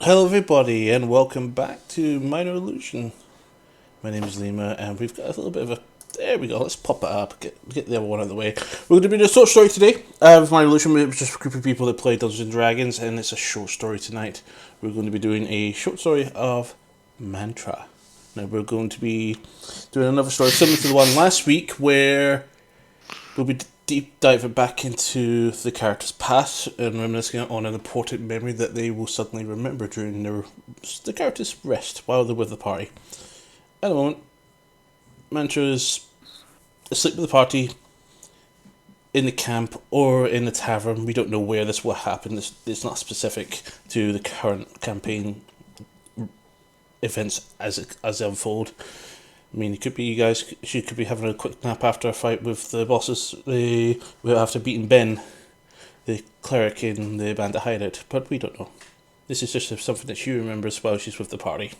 Hello, everybody, and welcome back to Minor Illusion. My name is Lima, and we've got a little bit of a. There we go. Let's pop it up. Get the other one out of the way. We're going to be doing a short story today. With Minor Illusion, it's just a group of people that play Dungeons and Dragons, and it's a short story tonight. We're going to be doing a short story of Mantra. Now we're going to be doing another story similar to the one last week, where we'll be deep diving back into the character's past and reminiscing on an important memory that they will suddenly remember during the character's rest while they're with the party. At the moment, Mantra is asleep with the party in the camp or in the tavern. We don't know where this will happen. It's not specific to the current campaign events as they unfold. I mean, it could be she could be having a quick nap after a fight with the bosses. After beating Ben, the cleric in the bandit hideout, but we don't know. This is just something that she remembers while she's with the party.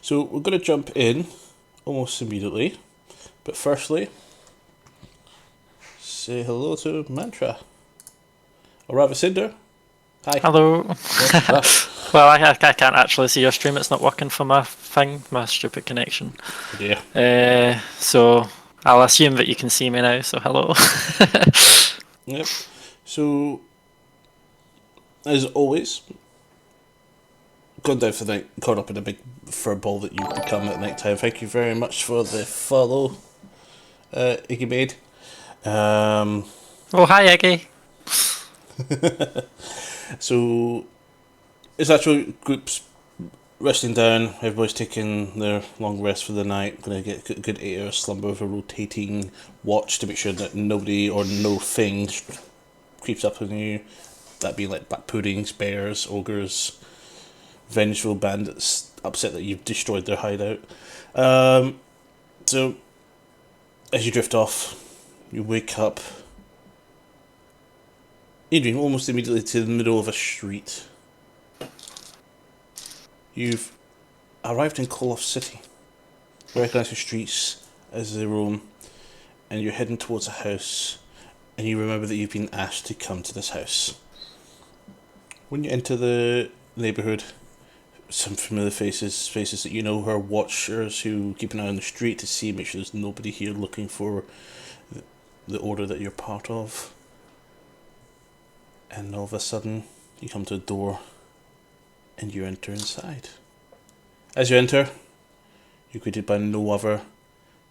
So we're going to jump in almost immediately, but firstly, say hello to Mantra, or rather Cinder. Hi. Hello. Well, I can't actually see your stream. It's not working for my thing, my stupid connection. Yeah. So I'll assume that you can see me now. So hello. Yep. So, as always, gone down for the night, caught up in a big fur ball that you become at night time. Thank you very much for the follow, Iggy made. Oh, hi, Iggy. So, it's actually groups resting down. Everybody's taking their long rest for the night. Going to get a good 8 hours slumber with a rotating watch to make sure that nobody or no thing creeps up on you. That being like black puddings, bears, ogres, vengeful bandits upset that you've destroyed their hideout. So, as you drift off, you wake up. You dream almost immediately to the middle of a street. You've arrived in Koloff City. You recognise the streets as they roam, and you're heading towards a house, and you remember that you've been asked to come to this house. When you enter the neighbourhood, some familiar faces that you know who are watchers who keep an eye on the street to make sure there's nobody here looking for the order that you're part of. And all of a sudden, you come to a door, and you enter inside. As you enter, you're greeted by no other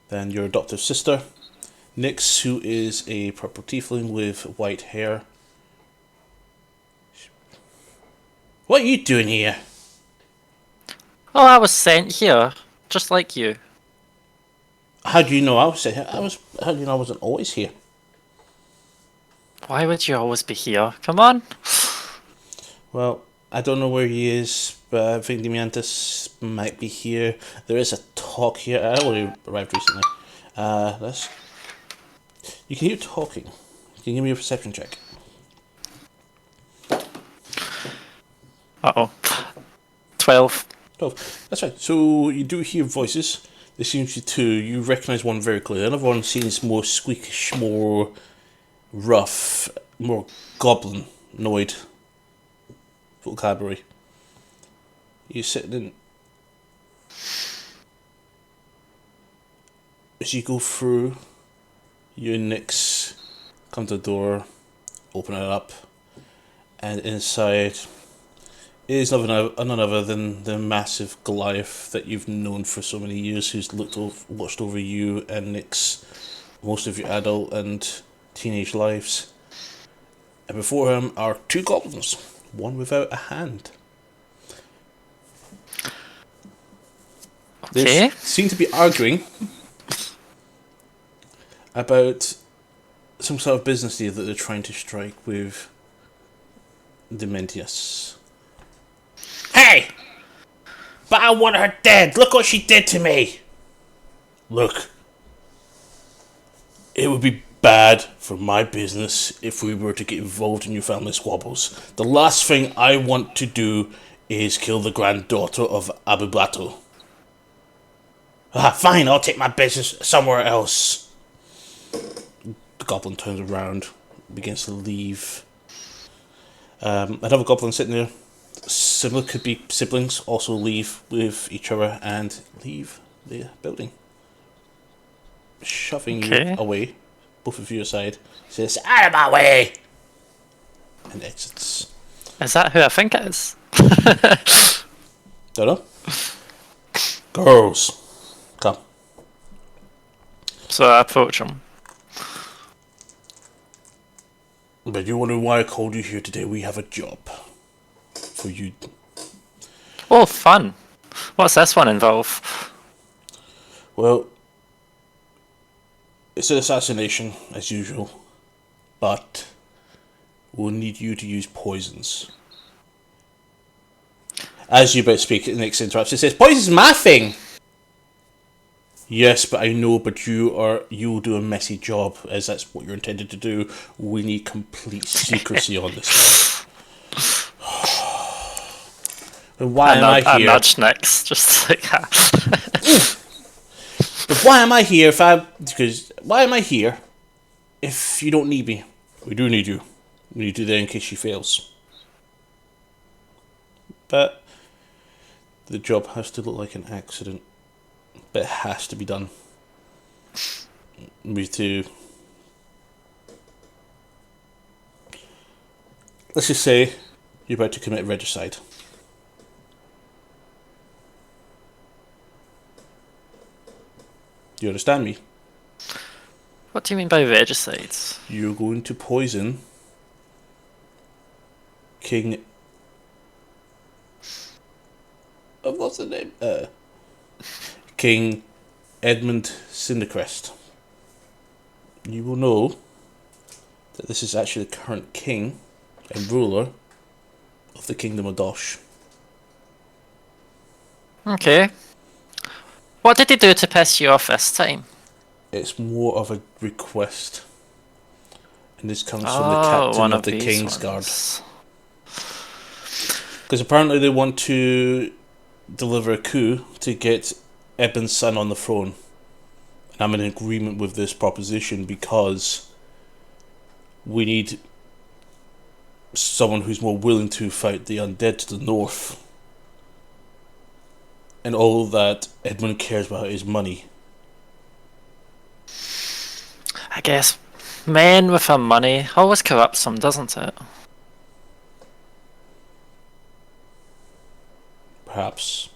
than your adoptive sister, Nyx, who is a purple tiefling with white hair. What are you doing here? Oh, I was sent here, just like you. How do you know I was here? How do you know I wasn't always here? Why would you always be here? Come on. Well, I don't know where he is, but I think Demiantis might be here. There is a talk here. I only arrived recently. You can hear talking. Can you give me a perception check? Uh-oh. 12. 12. That's right. So you do hear voices. There seems to be two. You recognise one very clearly. Another one seems more squeakish, more rough, more goblin-noid vocabulary. You're sitting in. As you go through, you and Nyx come to the door, open it up, and inside is none other than the massive Goliath that you've known for so many years, who's watched over you and Nyx most of your adult and teenage lives. And before him are two goblins, one without a hand. Okay. They seem to be arguing about some sort of business deal that they're trying to strike with Dementius. Hey! But I want her dead! Look what she did to me! Look. It would be bad for my business if we were to get involved in your family squabbles. The last thing I want to do is kill the granddaughter of Abiblato. Fine, I'll take my business somewhere else. The goblin turns around, begins to leave. Another goblin sitting there, similar, could be siblings, also leave with each other and leave the building. Shoving you Okay. away, both of you aside, says, "Out of my way!" and exits. Is that who I think it is? Don't know. Girls, come. So I approach him. But you wonder why I called you here today? We have a job for you. Oh, fun. What's this one involve? Well, it's an assassination, as usual, but we'll need you to use poisons. As you about to speak, it next interrupts. It says, "Poison's my thing!" Yes, but I know, but you'll do a messy job, as that's what you're intended to do. We need complete secrecy on this one. And why am I I here? nudge next, just like that. But why am I here why am I here if you don't need me? We do need you. We need you there in case she fails. But the job has to look like an accident. But it has to be done. Me too. Let's just say you're about to commit regicide. Do you understand me? What do you mean by regicide? You're going to poison King. What's the name? King Edmund Cindercrest. You will know that this is actually the current king and ruler of the Kingdom of Dosh. Okay. What did he do to piss you off this time? It's more of a request. And this comes from the Oh, captain one of of the these King's Guard. ones. Because apparently they want to deliver a coup to get Eben's son on the throne. And I'm in agreement with this proposition because we need someone who's more willing to fight the undead to the north. And all that Edmund cares about is money. I guess men with their money always corrupts them, doesn't it? Perhaps.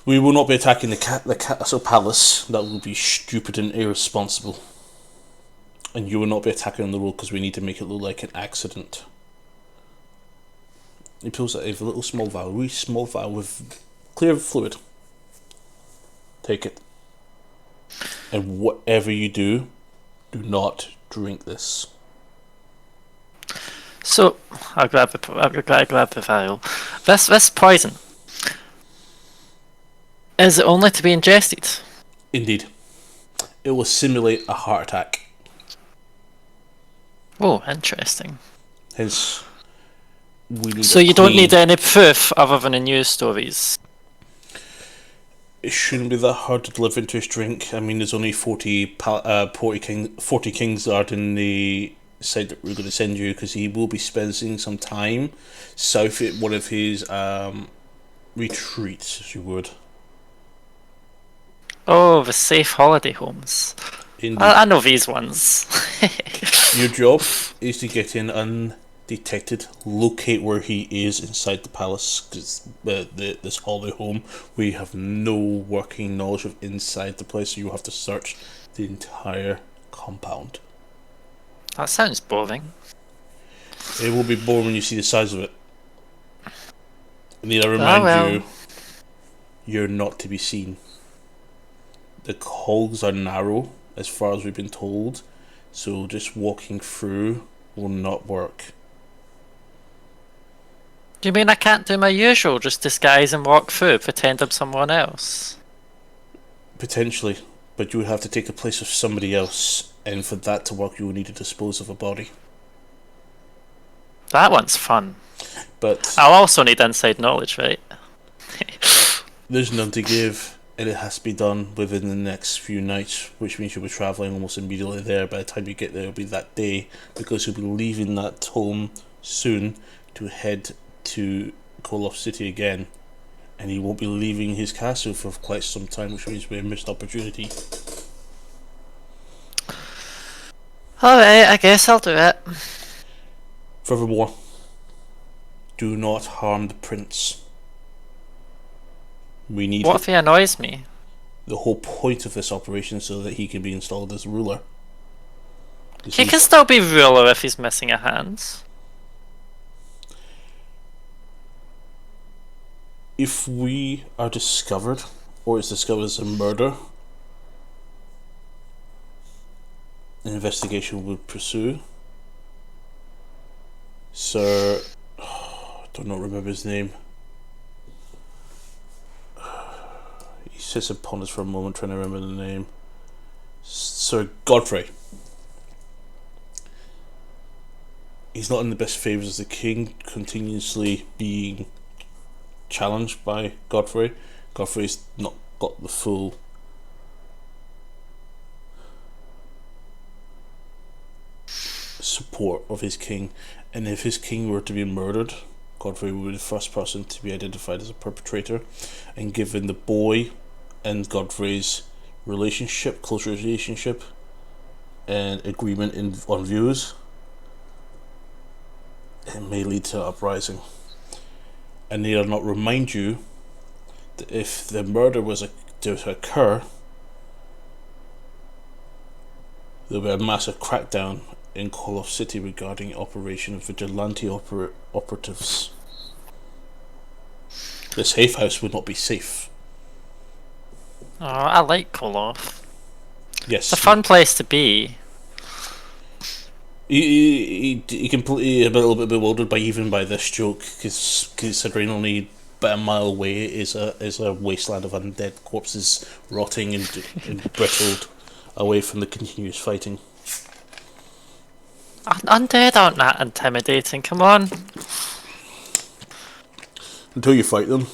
We will not be attacking the castle palace. That would be stupid and irresponsible. And you will not be attacking on the road because we need to make it look like an accident. He pulls out a little small vial, really small vial with clear fluid. Take it. And whatever you do not drink this. So I'll grab the vial. This poison, is it only to be ingested? Indeed. It will simulate a heart attack. Oh, interesting. Hence, we need So a you don't clean- need any proof other than the news stories. It shouldn't be that hard to deliver into his drink. I mean, there's only 40 Kings Guard in the site that we're going to send you, because he will be spending some time south at one of his retreats, as you would. Oh, the safe holiday homes. Indeed. I know these ones. Your job is to get in undetected, locate where he is inside the palace, because this holiday home, we have no working knowledge of inside the place, so you have to search the entire compound. That sounds boring. It will be boring when you see the size of it. I need to remind you, you're not to be seen. The halls are narrow, as far as we've been told, so just walking through will not work. Do you mean I can't do my usual, just disguise and walk through, pretend I'm someone else? Potentially, but you would have to take the place of somebody else, and for that to work, you will need to dispose of a body. That one's fun. But I'll also need inside knowledge, right? there's none to give, and it has to be done within the next few nights, which means you'll be travelling almost immediately there. By the time you get there, it'll be that day, because you'll be leaving that home soon to head to Koloff City again, and he won't be leaving his castle for quite some time, which means we missed opportunity. Alright, I guess I'll do it. Furthermore, do not harm the prince. We need What if he annoys me? the whole point of this operation so that he can be installed as ruler. He can still be ruler if he's missing a hand. If we are discovered, or it's discovered as a murder, an investigation would pursue. Sir, I do not remember his name. He sits and ponders for a moment, trying to remember the name. Sir Godfrey. He's not in the best favours as the king, continuously being challenged by Godfrey. Godfrey's not got the full support of his king, and if his king were to be murdered, Godfrey would be the first person to be identified as a perpetrator. And given the boy and Godfrey's relationship, close relationship, and agreement on views, it may lead to an uprising. And need I not remind you that if the murder was to occur, there will be a massive crackdown in Koloff City regarding operation of vigilante operatives. The safe house would not be safe. Oh, I like Koloff. Yes, It's a fun place to be. He completely a little bit bewildered by this joke, because considering only about a mile away is a wasteland of undead corpses rotting and brittled away from the continuous fighting. Undead aren't that intimidating, come on. Until you fight them.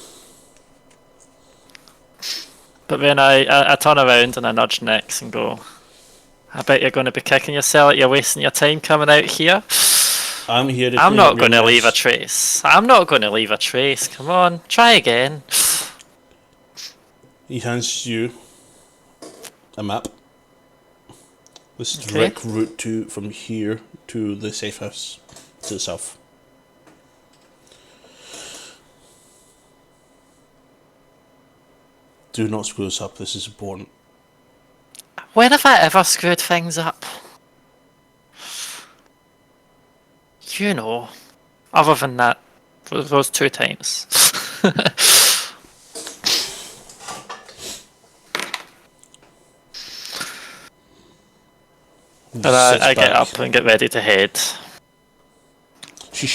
But then I turn around and I nudge Nix and go, I bet you're going to be kicking yourself, you're wasting your time coming out here. I'm here to I'm not going to leave a trace. I'm not going to leave a trace. Come on, try again. He hands you a map. This is direct route from here to the safe house to the south. Do not screw this up, this is important. When have I ever screwed things up? You know, other than that, those 2 times. And I get up and get ready to head. She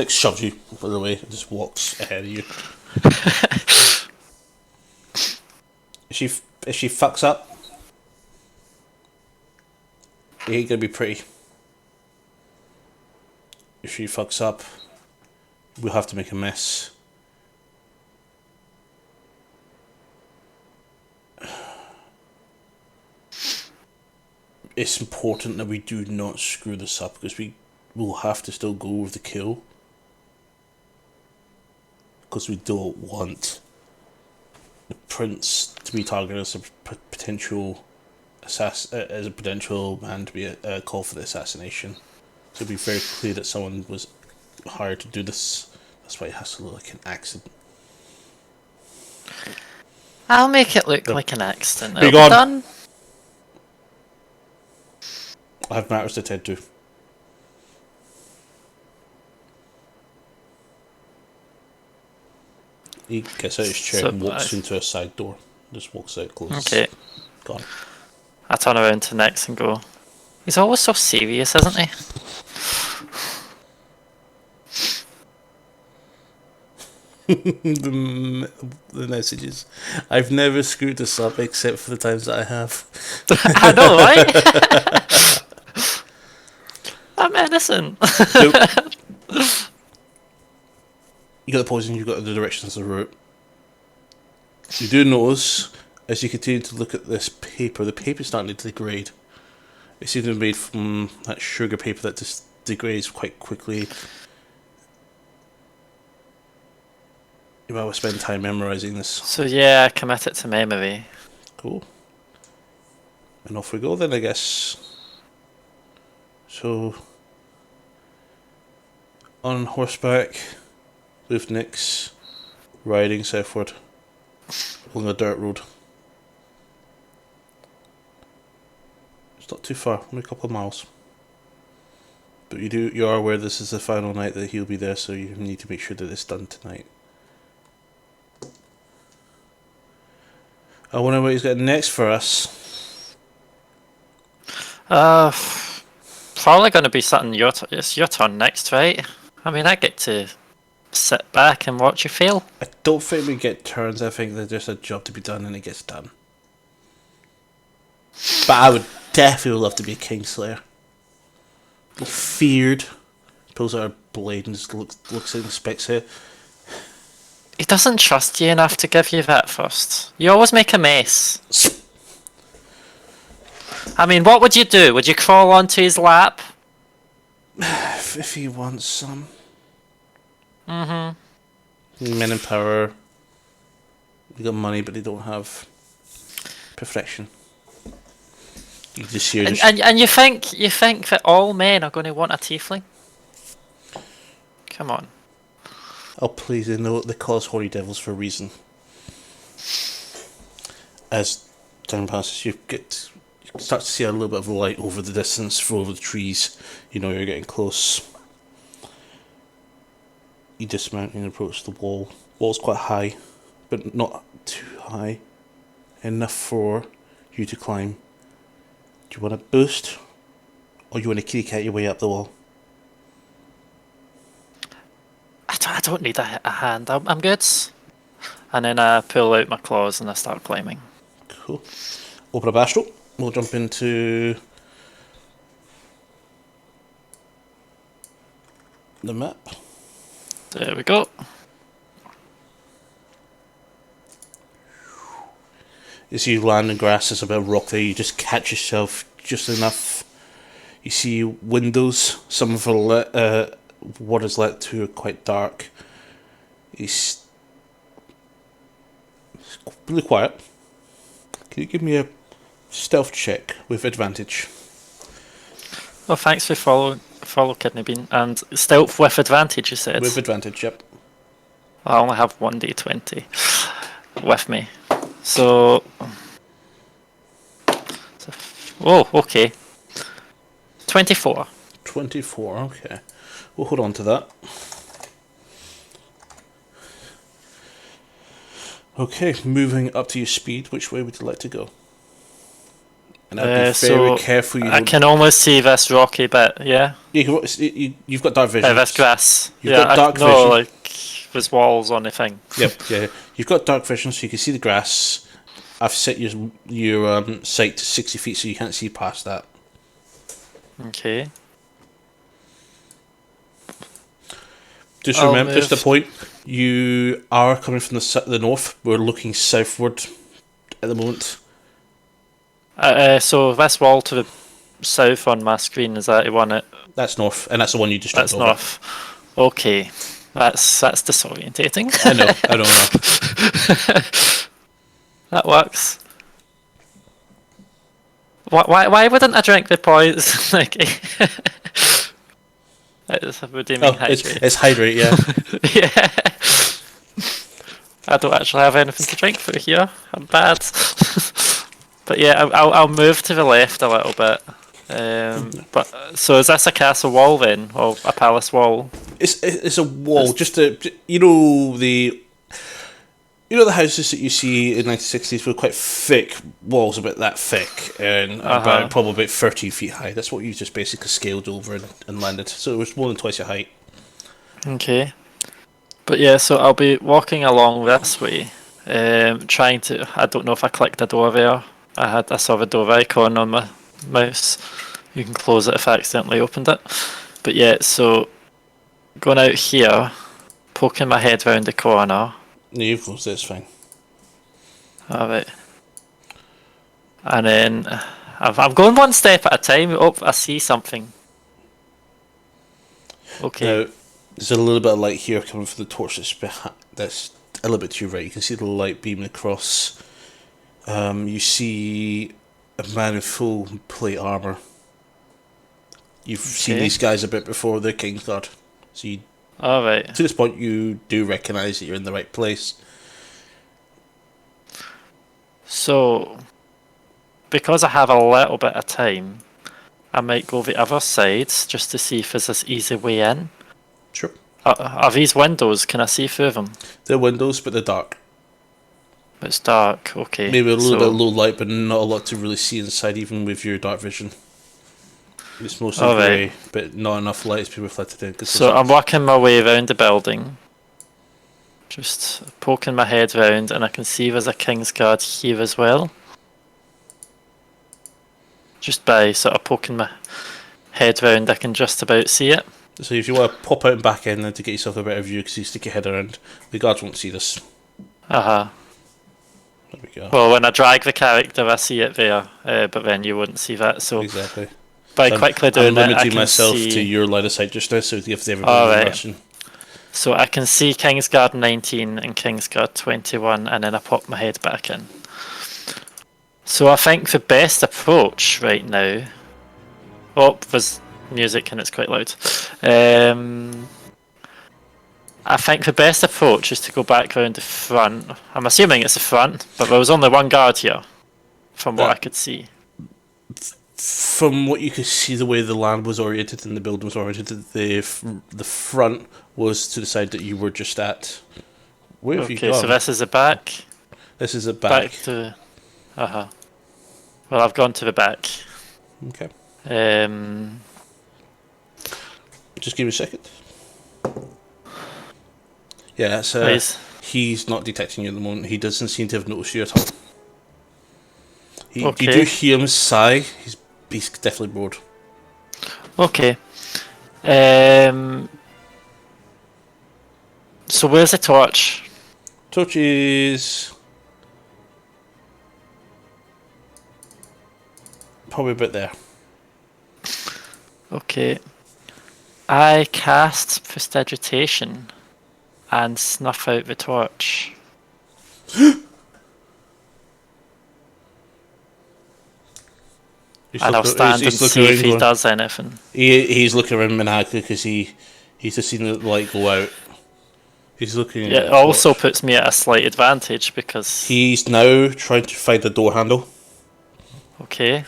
shoves you, by the way, and just walks ahead of you. If she fucks up, it ain't gonna be pretty. If she fucks up, we'll have to make a mess. It's important that we do not screw this up, because we will have to still go with the kill, because we don't want the prince to be targeted as a potential as a potential man to be a call for the assassination. So it'd be very clear that someone was hired to do this. That's why it has to look like an accident. I'll make it look like an accident. Be It'll be done. I have matters to tend to. He gets out of his chair and walks into a side door. Just walks out close. Okay. Gone. I turn around to Nix and go, he's always so serious, isn't he? The messages. I've never screwed this up except for the times that I have. I know, right? I'm innocent. You got the poison, you got the directions of the route. You do notice, as you continue to look at this paper, the paper's starting to degrade. It seems to be made from that sugar paper that just degrades quite quickly. You might spend time memorizing this. So yeah, commit it to memory. Cool. And off we go then, I guess. So, on horseback, with Nix, riding southward along a dirt road. It's not too far, only a couple of miles. But you are aware this is the final night that he'll be there, so you need to make sure that it's done tonight. I wonder what he's got next for us. Probably going to be something it's your turn next, right? I mean, I get to sit back and watch you fail. I don't think we get turns. I think there's just a job to be done and it gets done. But I would definitely love to be a Kingslayer. Be feared. Pulls out a blade and just looks and inspects it. He doesn't trust you enough to give you that first. You always make a mess. I mean, what would you do? Would you crawl onto his lap? If he wants some. Mm-hmm. Men in power. They got money, but they don't have perfection. You just hear And you think that all men are going to want a tiefling? Come on. oh please, they call us hoary devils for a reason. As time passes, you start to see a little bit of light over the distance, over the trees. You know you're getting close. You dismount and approach the wall. Wall's quite high, but not too high. Enough for you to climb. Do you want to boost? Or you want to kitty cat your way up the wall? I don't need a hand. I'm good. And then I pull out my claws and I start climbing. Cool. Open up Astral. We'll jump into the map. There we go. As you land in grass, there's a bit of rock there. You just catch yourself just enough. You see windows. Some of what is lit to are quite dark. It's really quiet. Can you give me a stealth check with advantage? Well, thanks for follow Kidney Bean. And stealth with advantage, you said? With advantage, yep. I only have 1d20 with me. So... Oh, okay. 24. 24, okay. We'll hold on to that. Okay, moving up to your speed, which way would you like to go? And I'd be very careful. I can almost see this rocky bit, yeah? You've got dark vision. This grass. You've got dark vision. Like, there's walls on the thing. Yep, yeah. You've got dark vision, so you can see the grass. I've set your sight to 60 feet, so you can't see past that. Okay. Just remember, just a point, you are coming from the north. We're looking southward at the moment. So this wall to the south on my screen, is that the one? That's north, and that's the one you just jumped over. That's north. Okay. That's disorientating. I know. That works. Why wouldn't I drink the poison? Like, it's a redeeming hydrate. It's hydrate, yeah. Yeah. I don't actually have anything to drink through here. I'm bad. But yeah, I'll move to the left a little bit. But so is this a castle wall then, or a palace wall? It's a wall. The houses that you see in 1960s were quite thick walls, about that thick, and probably about 30 feet high. That's what you just basically scaled over and landed. So it was more than twice your height. Okay. But yeah, so I'll be walking along this way, trying to. I don't know if I clicked the door there. I saw the door icon on my mouse. You can close it if I accidentally opened it. But yeah, so going out here, poking my head round the corner. No, you've closed it, it's fine. Alright. And then I'm going one step at a time. Oh, I see something. Okay. Now, there's a little bit of light here coming from the torch that's a little bit to your right. You can see the light beaming across. You see a man in full plate armor. You've seen these guys a bit before. They're Kingsguard. So you, Alright. to this point, you do recognise that you're in the right place. So, because I have a little bit of time, I might go the other side just to see if there's this easy way in. Sure. Are these windows? Can I see through them? They're windows, but they're dark. It's dark, okay. Maybe a little bit low light, but not a lot to really see inside, even with your dark vision. It's mostly grey, but not enough light to be reflected in. So I'm working my way around the building. Just poking my head round, and I can see there's a Kingsguard here as well. Just by sort of poking my head round, I can just about see it. So if you want to pop out and back in then to get yourself a better view, because you stick your head around, the guards won't see this. Uh-huh. There we go. Well, when I drag the character, I see it there, but then you wouldn't see that. So exactly. By so quickly doing I'm it, I limiting can myself see... to your line of sight just now, so if they ever go rushing. So I can see Kingsguard 19 and Kingsguard 21, and then I pop my head back in. So I think the best approach right now... Oh, there's music and it's quite loud. I think the best approach is to go back round the front. I'm assuming it's the front, but there was only one guard here, from what I could see. From what you could see, the way the land was oriented and the building was oriented, the front was to the side that you were just at. Where have you gone? Okay, so this is the back. This is the back. Back to... Uh-huh. Well, I've gone to the back. Okay. Just give me a second. Yeah, so he's not detecting you at the moment. He doesn't seem to have noticed you at all. You do hear him sigh. He's definitely bored. Okay. So where's the torch? Torch is probably about there. Okay. I cast Prestidigitation and snuff out the torch. And I'll stand and see if he does anything. He's looking around maniacally because he's just seen the light go out. He's looking. Yeah, it also puts me at a slight advantage because he's now trying to find the door handle. Okay.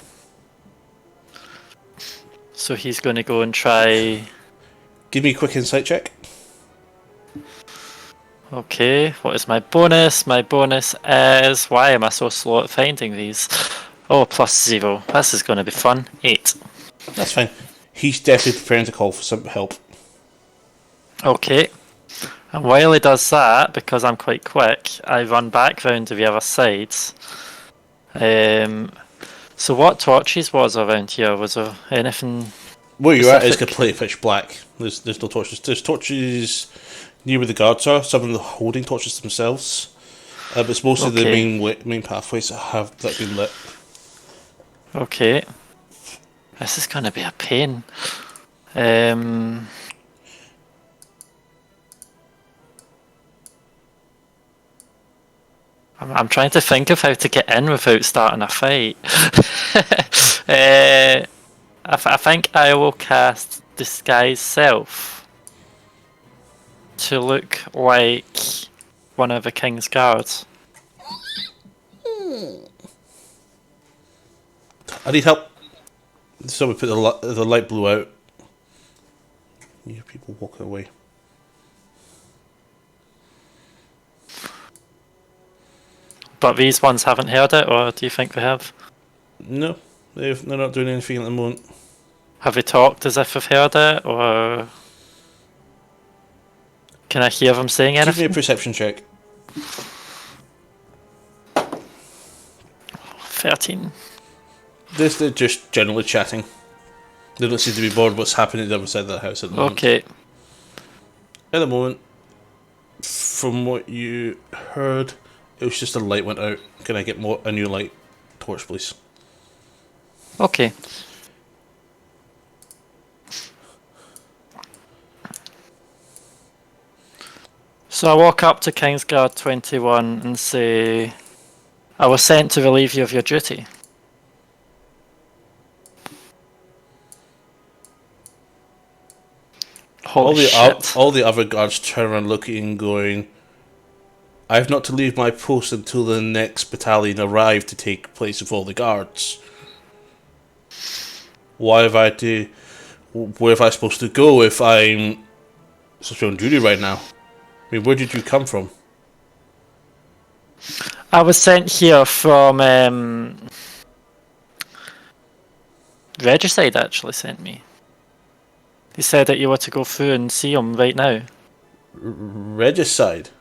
So he's going to go and try. Give me a quick insight check. Okay, what is my bonus? My bonus is... Why am I so slow at finding these? Oh, +0. This is going to be fun. 8. That's fine. He's definitely preparing to call for some help. Okay. And while he does that, because I'm quite quick, I run back round to the other side. So what torches was around here? Was there anything... Where you're at is completely pitch black. There's no torches. There's torches near where the guards are. Some of them holding torches themselves. But it's mostly the main pathways that have been lit. Okay. This is going to be a pain. I'm trying to think of how to get in without starting a fight. I think I will cast Disguise Self to look like one of the King's Guards. I need help. So we put the light blew out. You hear people walking away. But these ones haven't heard it, or do you think they have? No, they're not doing anything at the moment. Have they talked as if they've heard it, or can I hear them saying anything? Give me a perception check. 13. They're just generally chatting. They don't seem to be bored what's happening at the other side of the house at the moment. Okay. At the moment, from what you heard, it was just a light went out. Can I get a new light torch, please? Okay. So I walk up to Kingsguard 21 and say, I was sent to relieve you of your duty. Holy shit. All the other guards turn around looking and going, I have not to leave my post until the next battalion arrive to take place of all the guards. Why have I to... Where am I supposed to go if I'm supposed to be on duty right now? I mean, where did you come from? I was sent here from Regicide actually sent me. He said that you were to go through and see him right now. Regicide?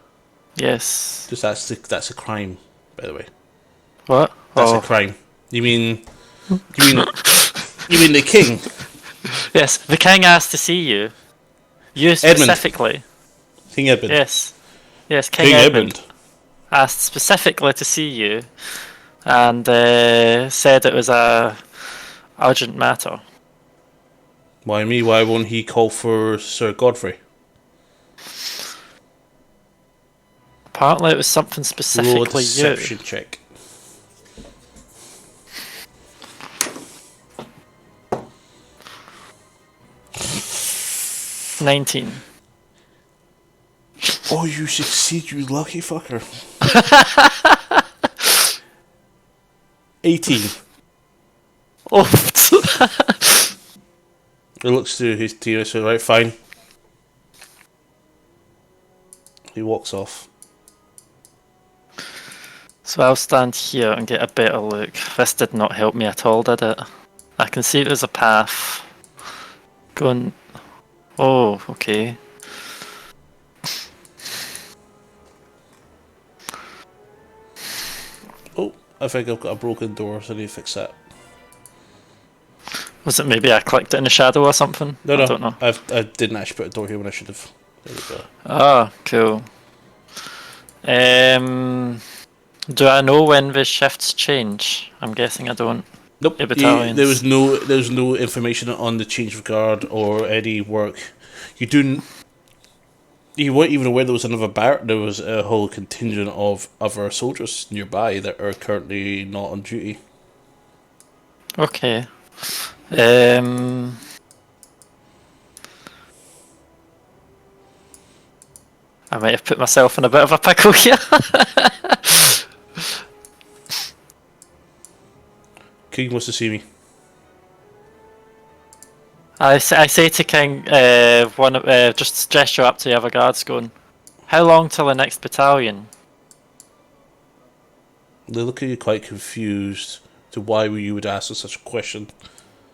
Yes. Just that's a crime, by the way. What? That's a crime. You mean the king? Yes, the king asked to see you. You specifically. Edmund. King Edmund. Yes, King Edmund asked specifically to see you, and said it was a urgent matter. Why me? Why won't he call for Sir Godfrey? Apparently it was something specifically Roll a deception check. you. 19. Oh, you succeed, you lucky fucker. 18. Oh. He looks through his tears and says, right, fine. He walks off. So I'll stand here and get a better look. This did not help me at all, did it? I can see there's a path going... Oh, okay. Oh, I think I've got a broken door, so I need to fix that. Was it maybe I clicked it in the shadow or something? No, I don't know. I didn't actually put a door here when I should have. There we go. Ah, cool. Do I know when the shifts change? I'm guessing I don't. Nope. The battalions. There was no information on the change of guard or any work. You weren't even aware there was another barrack. There was a whole contingent of other soldiers nearby that are currently not on duty. Okay. I might have put myself in a bit of a pickle here. King wants to see me. I say to King, just gesture up to the other guards, going, "How long till the next battalion?" They look at you quite confused to why you would ask such a question.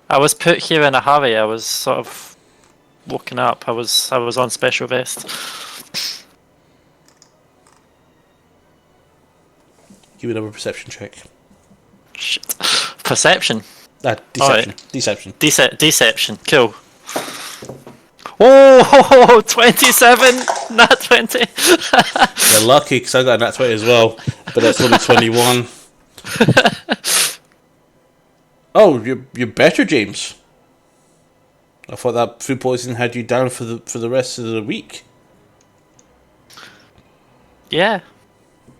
I was put here in a hurry. I was sort of woken up. I was on special vest. Give me another perception check. Shit. Perception. Deception. Right. Deception. Deception. Cool. Oh, 27, not 20. You're lucky because I got a nat 20 as well, but that's only 21. Oh, you're better, James. I thought that food poisoning had you down for the rest of the week. Yeah,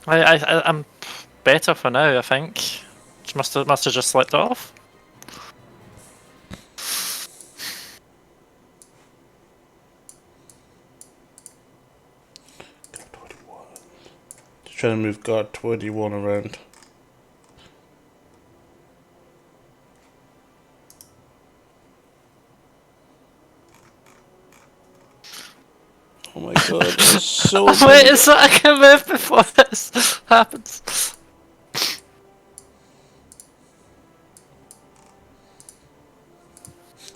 I'm better for now. I think. Must have just slipped off. Guard 21. Just trying to move guard 21 around. Oh my god, there's so many. Wait, so I can move before this happens.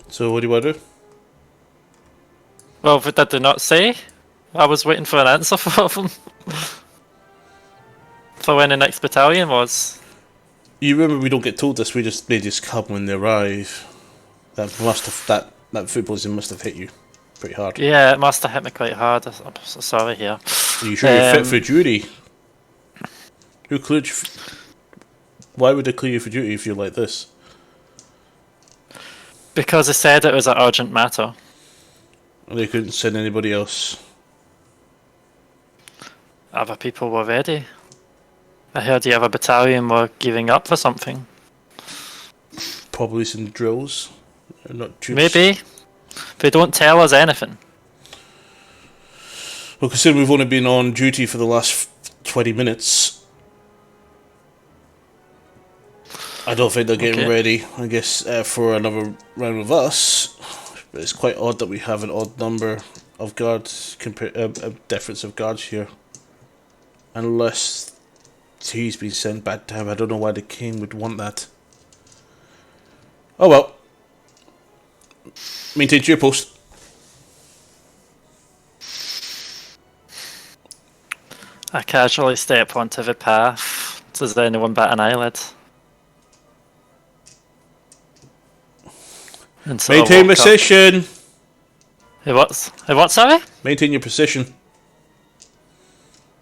So what do you want to do? Well, did they not say? I was waiting for an answer for them. For when the next battalion was. You remember we don't get told this, they just come when they arrive. That food poisoning must have hit you pretty hard. Yeah, it must have hit me quite hard. I'm so sorry here. Are you sure you're fit for duty? Who cleared you? Why would they clear you for duty if you're like this? Because they said it was an urgent matter. And they couldn't send anybody else. other people were ready. I heard the other battalion were giving up for something. Probably some drills. Not troops. Maybe. They don't tell us anything. Well, considering we've only been on duty for the last 20 minutes, I don't think they're getting ready, I guess, for another round with us. But it's quite odd that we have an odd number of guards, a difference of guards here. Unless he's been sent back down. I don't know why the king would want that. Oh well. Maintain your post. I casually step onto the path. Does anyone bat an eyelid? And so Maintain position! Hey, what, sorry? Maintain your position.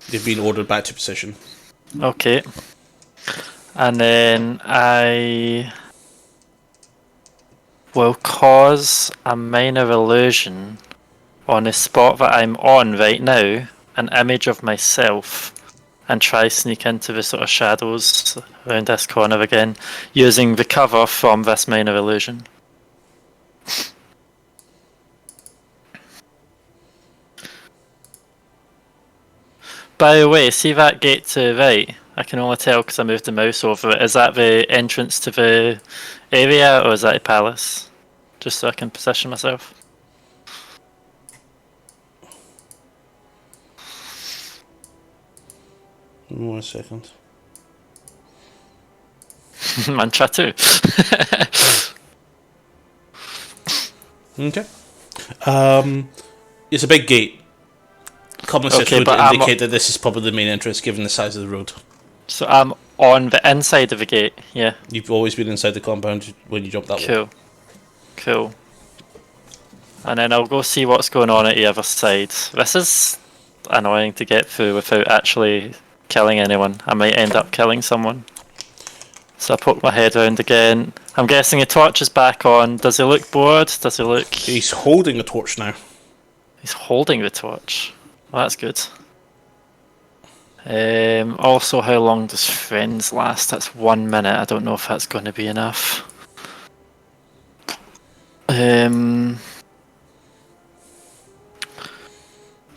You've been ordered back to position. Okay. And then I will cause a minor illusion on the spot that I'm on right now, an image of myself, and try sneak into the sort of shadows around this corner again, using the cover from this minor illusion. By the way, see that gate to the right? I can only tell because I moved the mouse over it. Is that the entrance to the area, or is that the palace? Just so I can position myself. 1 second. Mantra too. Okay. It's a big gate. Common sense would indicate that this is probably the main entrance given the size of the road. So I'm on the inside of the gate, yeah. You've always been inside the compound when you jump that wall. Cool. And then I'll go see what's going on at the other side. This is annoying to get through without actually killing anyone. I might end up killing someone. So I poke my head around again. I'm guessing the torch is back on. Does he look bored? Does he look... He's holding the torch now. He's holding the torch. Well, that's good. Also, how long does friends last? That's 1 minute. I don't know if that's going to be enough. Do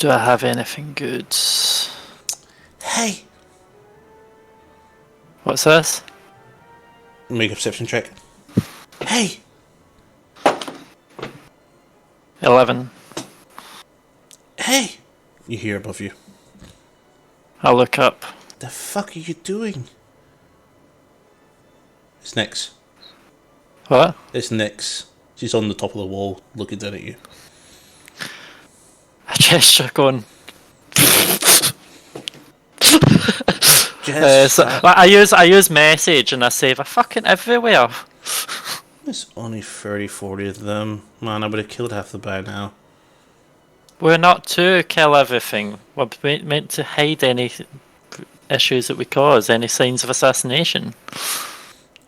I have anything good? Hey! What's this? Make a perception check. Hey! 11. Hey! You hear above you. I'll look up. The fuck are you doing? It's Nyx. What? It's Nyx. She's on the top of the wall looking down at you. A gesture going... So I use message and I say they're fucking everywhere. There's only 30, 40 of them. Man, I would have killed half the by now. We're not to kill everything. We're meant to hide any issues that we cause, any signs of assassination.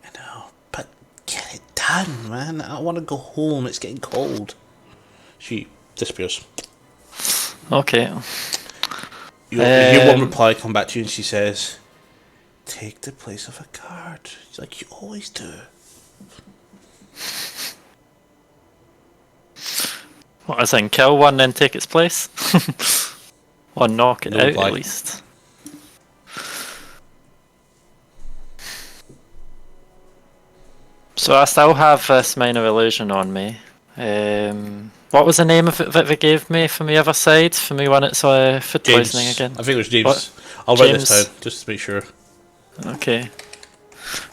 I know, but get it done, man. I want to go home. It's getting cold. She disappears. Okay. You hear one reply come back to you and she says, "Take the place of a guard." She's like, "You always do." What, as in kill one then take its place? Or knock it out reply. At least. So I still have this minor illusion on me. What was the name of it that they gave me from the other side? For me when it's food poisoning again? I think it was James. What? I'll write this down just to make sure. Okay.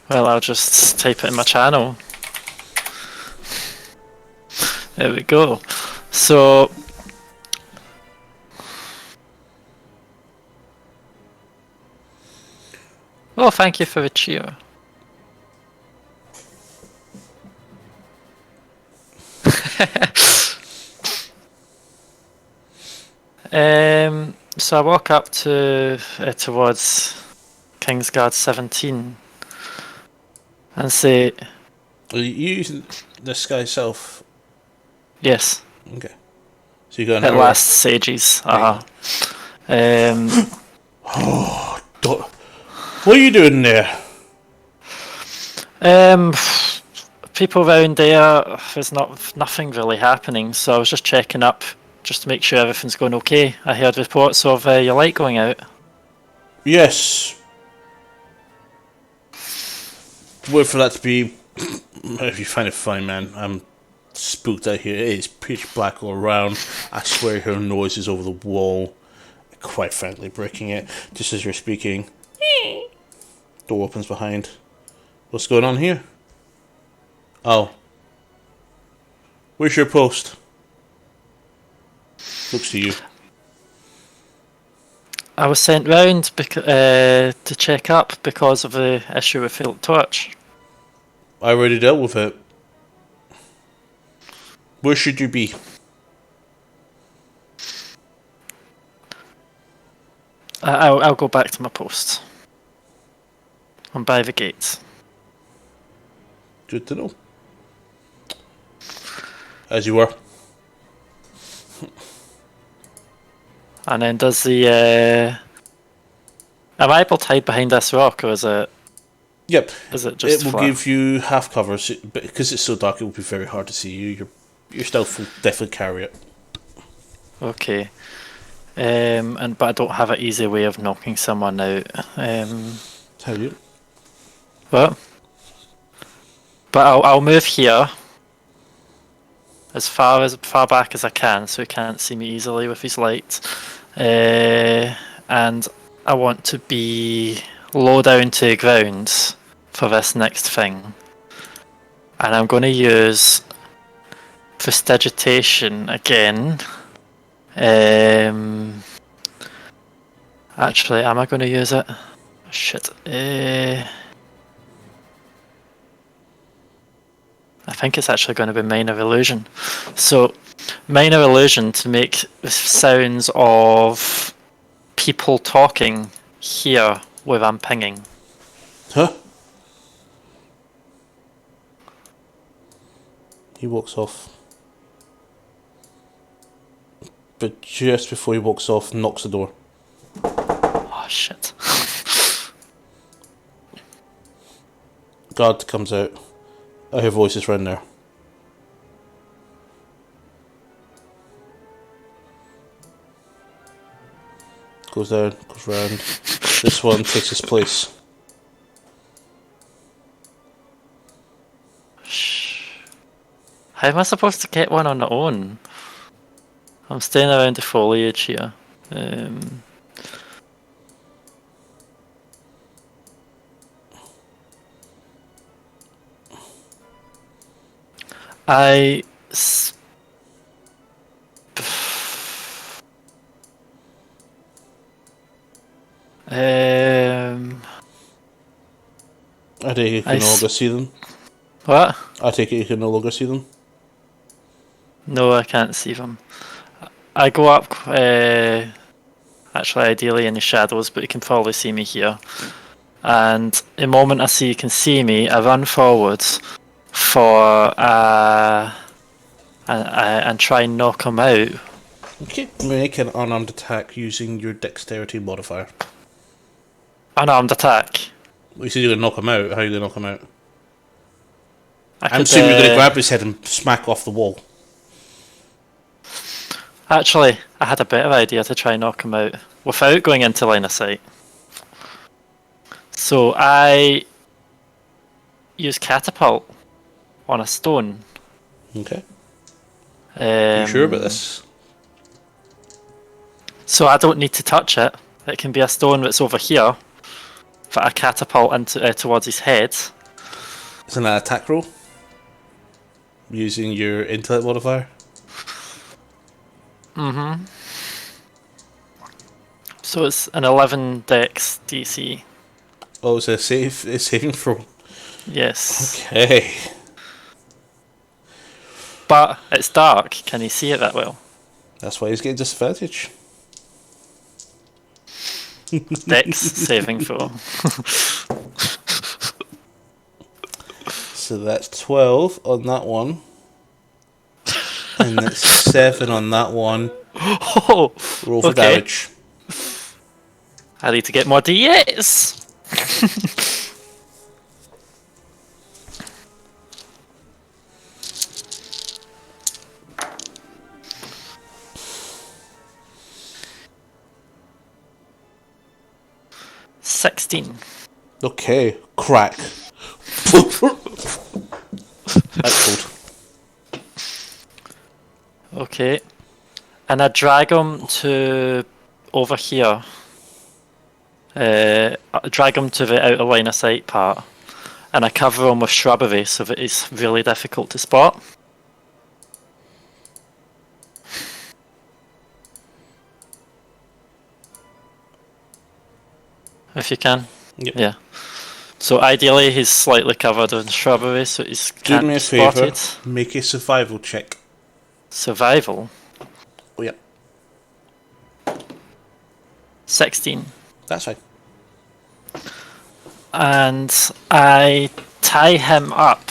Well, I'll just type it in my channel. There we go. So... Oh, thank you for the cheer. So I walk up to towards Kingsguard 17 and say, Are you using this guy's self? yes. Okay. So you got an At hour. last, sages. Don't, what are you doing there? People around there's nothing really happening, so I was just checking up just to make sure everything's going okay. I heard reports of your light going out. Yes. Wait for that to be. If you find it funny, man, I'm spooked out here. It is pitch black all around. I swear I hear noises over the wall. Quite frankly, breaking it just as you're speaking. Door opens behind. What's going on here? Oh. Where's your post? Looks to you. I was sent round to check up because of the issue with Philip Torch. I already dealt with it. Where should you be? I'll go back to my post. I'm by the gates. Good to know. As you were. And then does the... am I able to hide behind this rock, or is it... Yep. Is it just It will flat? give you half cover, so, but because it's so dark, it will be very hard to see you. Your stealth will definitely carry it. Okay. But I don't have an easy way of knocking someone out. Have you? What? But I'll move here as far back as I can, so he can't see me easily with his light. And I want to be low down to the ground for this next thing. And I'm going to use prestidigitation again. Actually, am I going to use it? Shit. I think it's actually going to be minor illusion. So, minor illusion to make sounds of people talking here where I'm pinging. Huh? He walks off. But just before he walks off, knocks the door. Oh shit. Guard comes out. I hear voices round there. Goes down, goes round. This one takes his place. How am I supposed to get one on my own? I'm staying around the foliage here. I I take it you can no longer see them. what? I take it you can no longer see them. No, I can't see them. I go up, actually ideally in the shadows, but you can probably see me here. And the moment I see you can see me, I run forwards for and try and knock him out. Okay, make an unarmed attack using your dexterity modifier. Unarmed attack. You said you're going to knock him out. How are you going to knock him out? I I'm could, assuming you're going to grab his head and smack off the wall. Actually, I had a better idea to try and knock him out without going into line of sight. So I use catapult on a stone. Okay. You sure about this? So I don't need to touch it. It can be a stone that's over here that I catapult into towards his head. Isn't that an attack roll? Using your intellect modifier? Mm-hmm. So it's an 11 dex DC. Oh, it's a saving throw. Yes. Okay. But it's dark. Can he see it that well? That's why he's getting disadvantage. Dex saving throw. So that's 12 on that one. And that's 7 on that one. Oh, Roll for okay. damage. I need to get more D8s. 16. Okay, crack. That's cold. Okay. And I drag him to over here. I drag him to the outer line of sight part. And I cover him with shrubbery so that it's really difficult to spot. If you can. Yep. Yeah. So ideally he's slightly covered in shrubbery so he's Do can't me be a favour. spotted. Make a survival check. Survival. Oh yeah, 16. that's fine. And I tie him up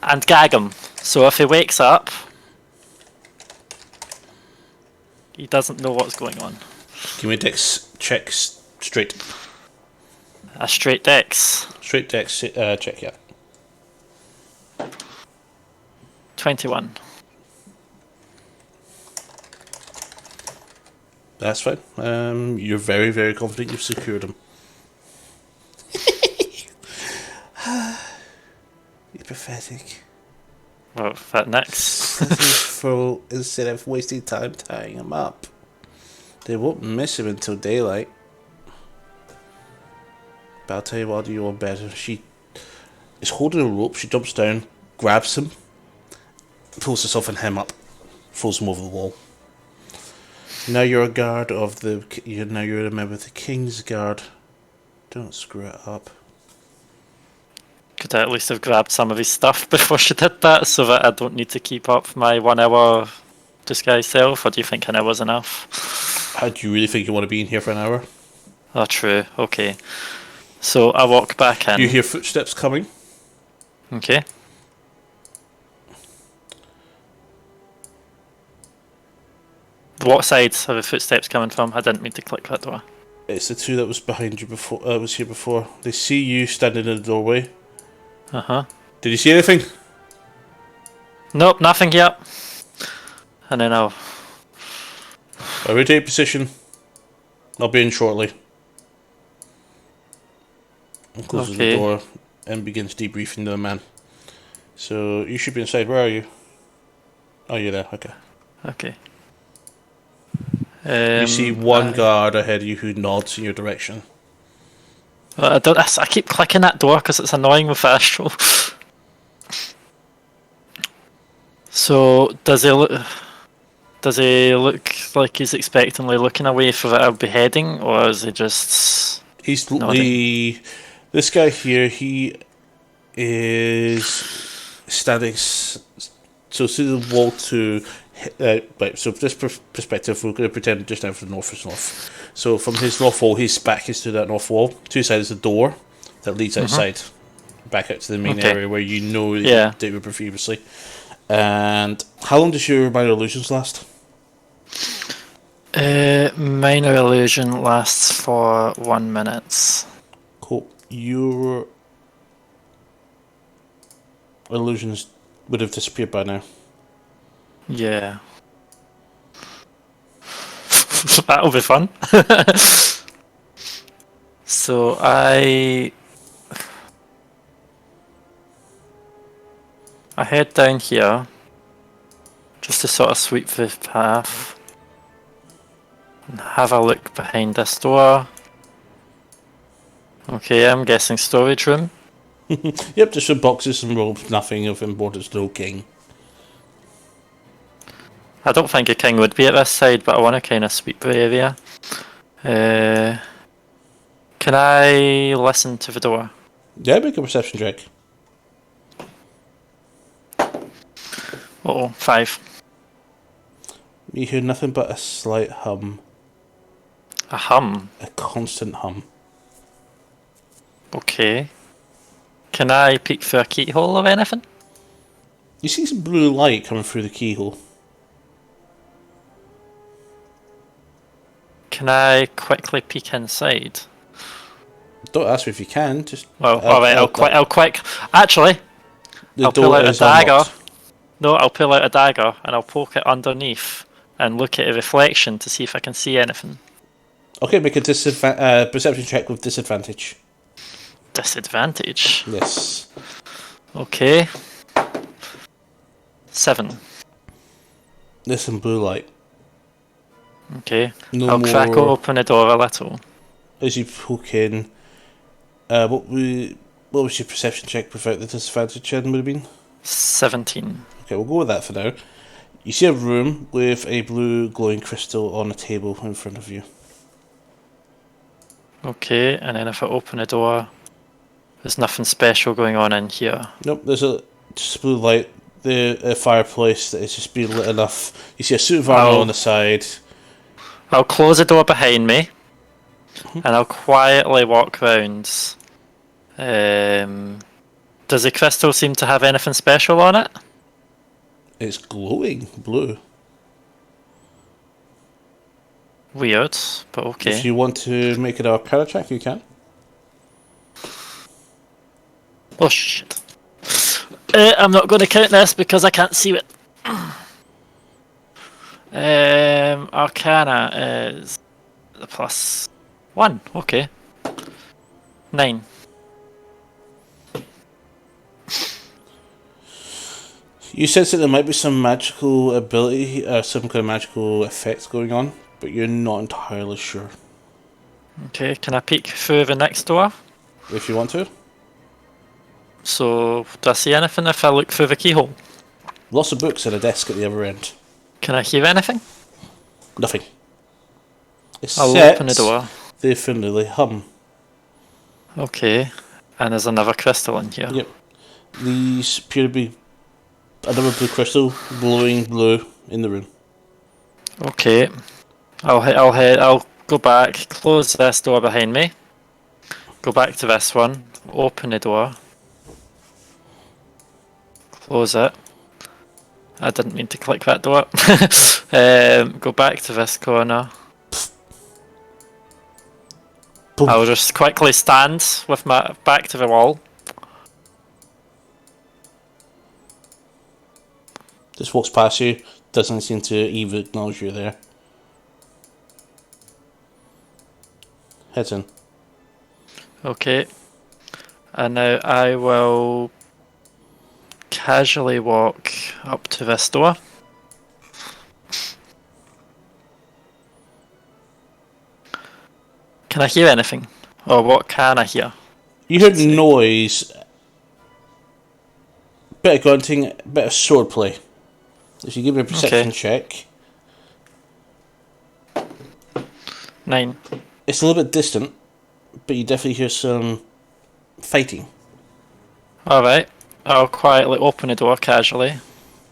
and gag him. So if he wakes up, he doesn't know what's going on. Give me a dex check straight. A straight dex. Straight dex check, yeah. 21. That's fine. You're very, very confident you've secured him. You're pathetic. Well, that next. Full instead of wasting time tying him up. They won't miss him until daylight. But I'll tell you what, I'll do you one better. She is holding a rope, she jumps down, grabs him, pulls herself and him up, throws him over the wall. Now you're a guard of the. Now you're a member of the King's Guard. Don't screw it up. Could I at least have grabbed some of his stuff before she did that so that I don't need to keep up my 1 hour disguise self? Or do you think an hour's enough? How do you really think you want to be in here for an hour? Oh, true. Okay. So I walk back in. You hear footsteps coming. Okay. What side are the footsteps coming from? I didn't mean to click that door. It's the two that was behind you before. Was here before. They see you standing in the doorway. Uh-huh. Did you see anything? Nope, nothing yet. And then I'll... I rotate position. I'll be in shortly. And closes the Okay. door and begins debriefing the man. So you should be inside. Where are you? Oh, you're there. Okay. Okay. You see one guard ahead of you who nods in your direction. I don't. I keep clicking that door because it's annoying with Astral. So does he look? Does he look like he's expectantly looking away for that I'll be heading, or is he just? He's nodding? This guy here. He is standing. So see the wall to. Right, so this perspective, we're going to pretend just now for the north is north. So from his north wall, his back is to that north wall. Two sides is a door that leads outside, back out to the main area where you know that they were previously. And how long does your minor illusions last? Minor illusion lasts for 1 minute. Cool. Your illusions would have disappeared by now. Yeah. That'll be fun. So I head down here just to sort of sweep the path and have a look behind this door. Okay, I'm guessing storage room. Yep, just some boxes and robes, nothing of importance, no king. I don't think a king would be at this side, but I want to kind of sweep the area. Can I listen to the door? Yeah, make a perception check. Oh, 5. You hear nothing but a slight hum. A hum? A constant hum. Okay. Can I peek through a keyhole or anything? You see some blue light coming through the keyhole. Can I quickly peek inside? Don't ask me if you can. Just Well, alright, I'll quick. Actually, the I'll pull door out a is dagger. unlocked. No, I'll pull out a dagger and I'll poke it underneath and look at a reflection to see if I can see anything. Okay, make a perception check with disadvantage. Disadvantage. Yes. Okay. 7. There's some blue light. Okay. No I'll more. crack open the door a little. As you poke in, what was your perception check without the disadvantage? Would have been 17. okay. We'll go with that for now. You see a room with a blue glowing crystal on a table in front of you. Okay, and then if I open the door, there's nothing special going on in here. Nope, there's just blue light. The fireplace that is just being lit enough. You see a suit of armor on the side. I'll close the door behind me, and I'll quietly walk round. Does the crystal seem to have anything special on it? It's glowing blue. Weird, but okay. If you want to make it a arcana check, you can. Oh shit. I'm not going to count this because I can't see it. Arcana is the +1. Okay. 9. You sense that there might be some magical ability, some kind of magical effects going on, but you're not entirely sure. Okay, can I peek through the next door? If you want to. So, do I see anything if I look through the keyhole? Lots of books at a desk at the other end. Can I hear anything? Nothing. I'll open the door. The familiar hum. Okay, and there's another crystal in here. Yep. These appear to be another blue crystal glowing blue in the room. Okay, I'll go back, close this door behind me, go back to this one, open the door, close it. I didn't mean to click that door. Go back to this corner. Boom. I'll just quickly stand with my back to the wall. Just walks past you, doesn't seem to even acknowledge you're there. Heads in. Okay. And now I will casually walk up to this door. Can I hear anything? Or what can I hear? You heard noise, bit of grunting, bit of swordplay. If you give me a perception check, 9. it's a little bit distant, but you definitely hear some fighting. Alright, I'll quietly open the door casually.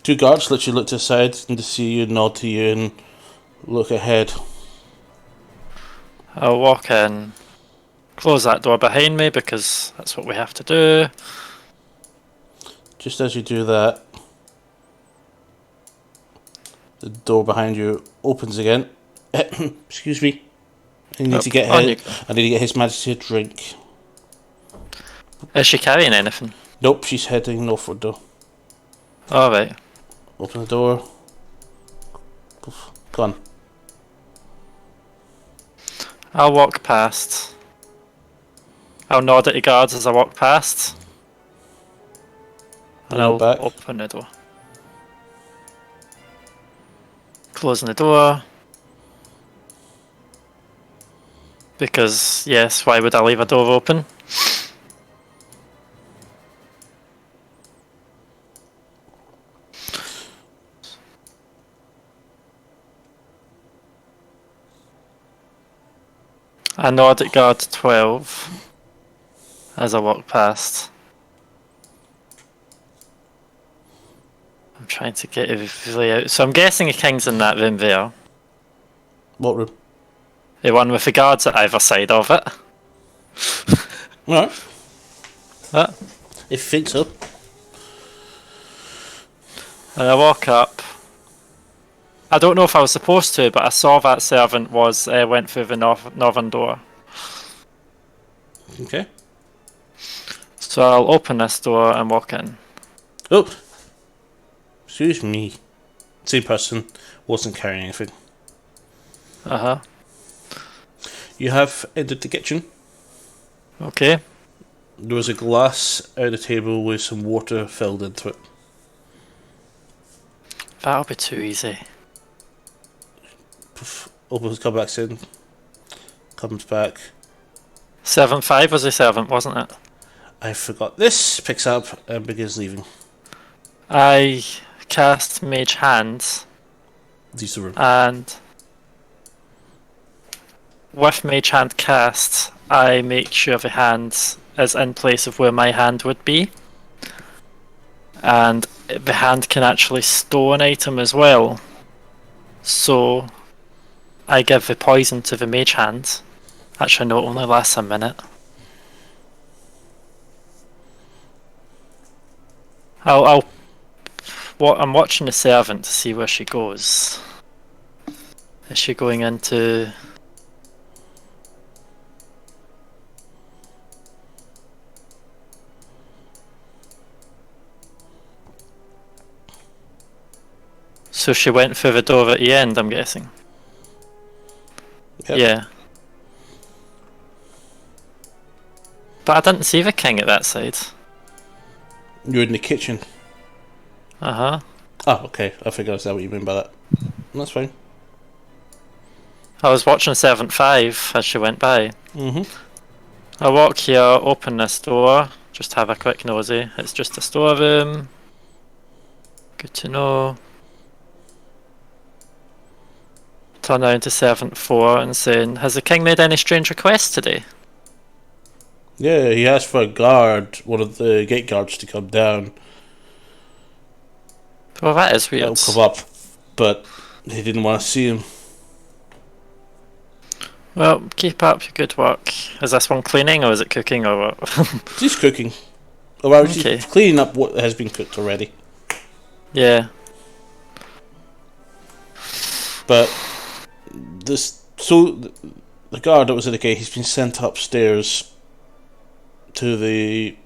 2 guards literally look to the side and to see you, nod to you, and look ahead. I'll walk in, close that door behind me because that's what we have to do. Just as you do that, the door behind you opens again. Excuse me. I need to get His Majesty a drink. Is she carrying anything? Nope, she's heading northward though. Alright. Open the door. Poof, gone. I'll walk past. I'll nod at the guards as I walk past. And I'll back. open the door. Closing the door. Because, yes, why would I leave a door open? I nod at guard 12 as I walk past. I'm trying to get a layout. So I'm guessing the king's in that room there. What room? The one with the guards at either side of it. Alright. What? If you think so. And I walk up. I don't know if I was supposed to, but I saw that servant went through the northern door. Okay. So I'll open this door and walk in. Oh, excuse me. Same person wasn't carrying anything. Uh-huh. You have entered the kitchen. Okay. There was a glass at the table with some water filled into it. That'll be too easy. Opens, comes back in. Comes back. 7-5 was the servant, wasn't it? I forgot this. Picks up and begins leaving. I cast Mage Hand, Leaves the room. and with Mage Hand cast, I make sure the hand is in place of where my hand would be. And the hand can actually store an item as well. So I give the poison to the Mage Hand. Actually, no, it only lasts a minute. I'm watching the servant to see where she goes. Is she going into... So she went through the door at the end, I'm guessing. Yep. Yeah. But I didn't see the king at that side. You're in the kitchen. Uh-huh. Oh, okay. I figured that's what you mean by that. That's fine. I was watching 7-5 as she went by. Mm-hmm. I walk here, open this door, just have a quick nosy. It's just a storeroom. Good to know. Turn around to servant 4 and saying, has the king made any strange requests today? Yeah, he asked for a guard, one of the gate guards, to come down. Well, that is weird. He'll come up, but he didn't want to see him. Well, keep up your good work. Is this one cleaning or is it cooking or what? He's cooking. Or well, Okay. he's cleaning up what has been cooked already. Yeah. But the guard that was at the gate, he's been sent upstairs to the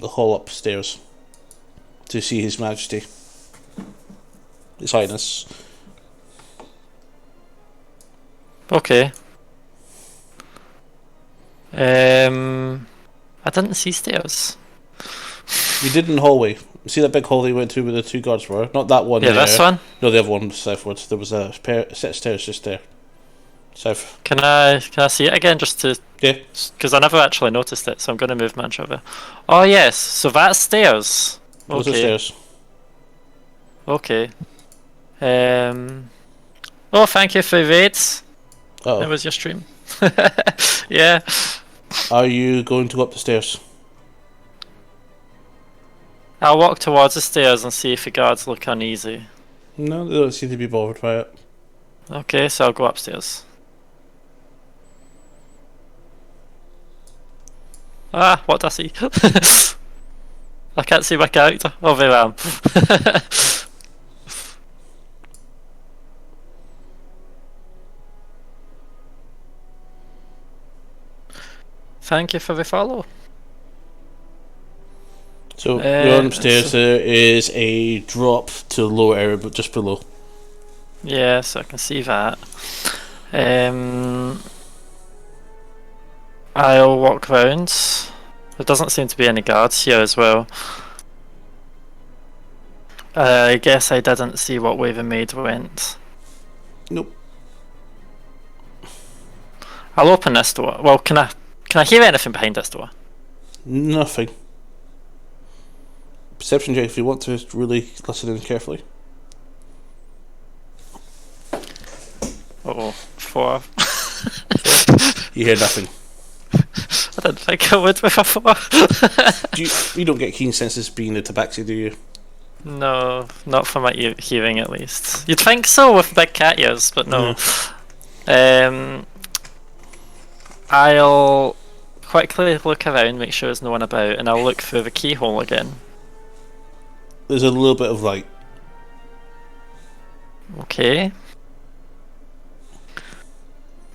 hall upstairs to see His Majesty, His Highness. Okay. I didn't see stairs. You did in the hallway. See that big hall you went to where the two guards were? Not that one. Yeah, there. this one. No, the other one was southwards. There was a set of stairs just there. South. Can I see it again just to? Yeah. Because I never actually noticed it, so I'm going to move my inch over. Oh yes, so that's stairs. Those are Okay. stairs. Okay. Oh, thank you for the raids. Oh. It was your stream. Yeah. Are you going to go up the stairs? I'll walk towards the stairs and see if the guards look uneasy. No, they don't seem to be bothered by it. Okay, so I'll go upstairs. Ah, what do I see? I can't see my character. Oh, there I am. Thank you for the follow. So you're on upstairs. so- There is a drop to the lower area, but just below. Yeah, so I can see that. I'll walk round. There doesn't seem to be any guards here as well. I guess I didn't see what way the maid went. Nope. I'll open this door. Well, can I hear anything behind this door? Nothing. Perception check if you want to really listen in carefully. Uh-oh, 4. You hear nothing. I didn't think I would with a 4. You don't get keen senses being the tabaxi, do you? No, not from my hearing at least. You'd think so with big cat ears, but no. I'll quickly look around, make sure there's no one about, and I'll look through the keyhole again. There's a little bit of light. Okay.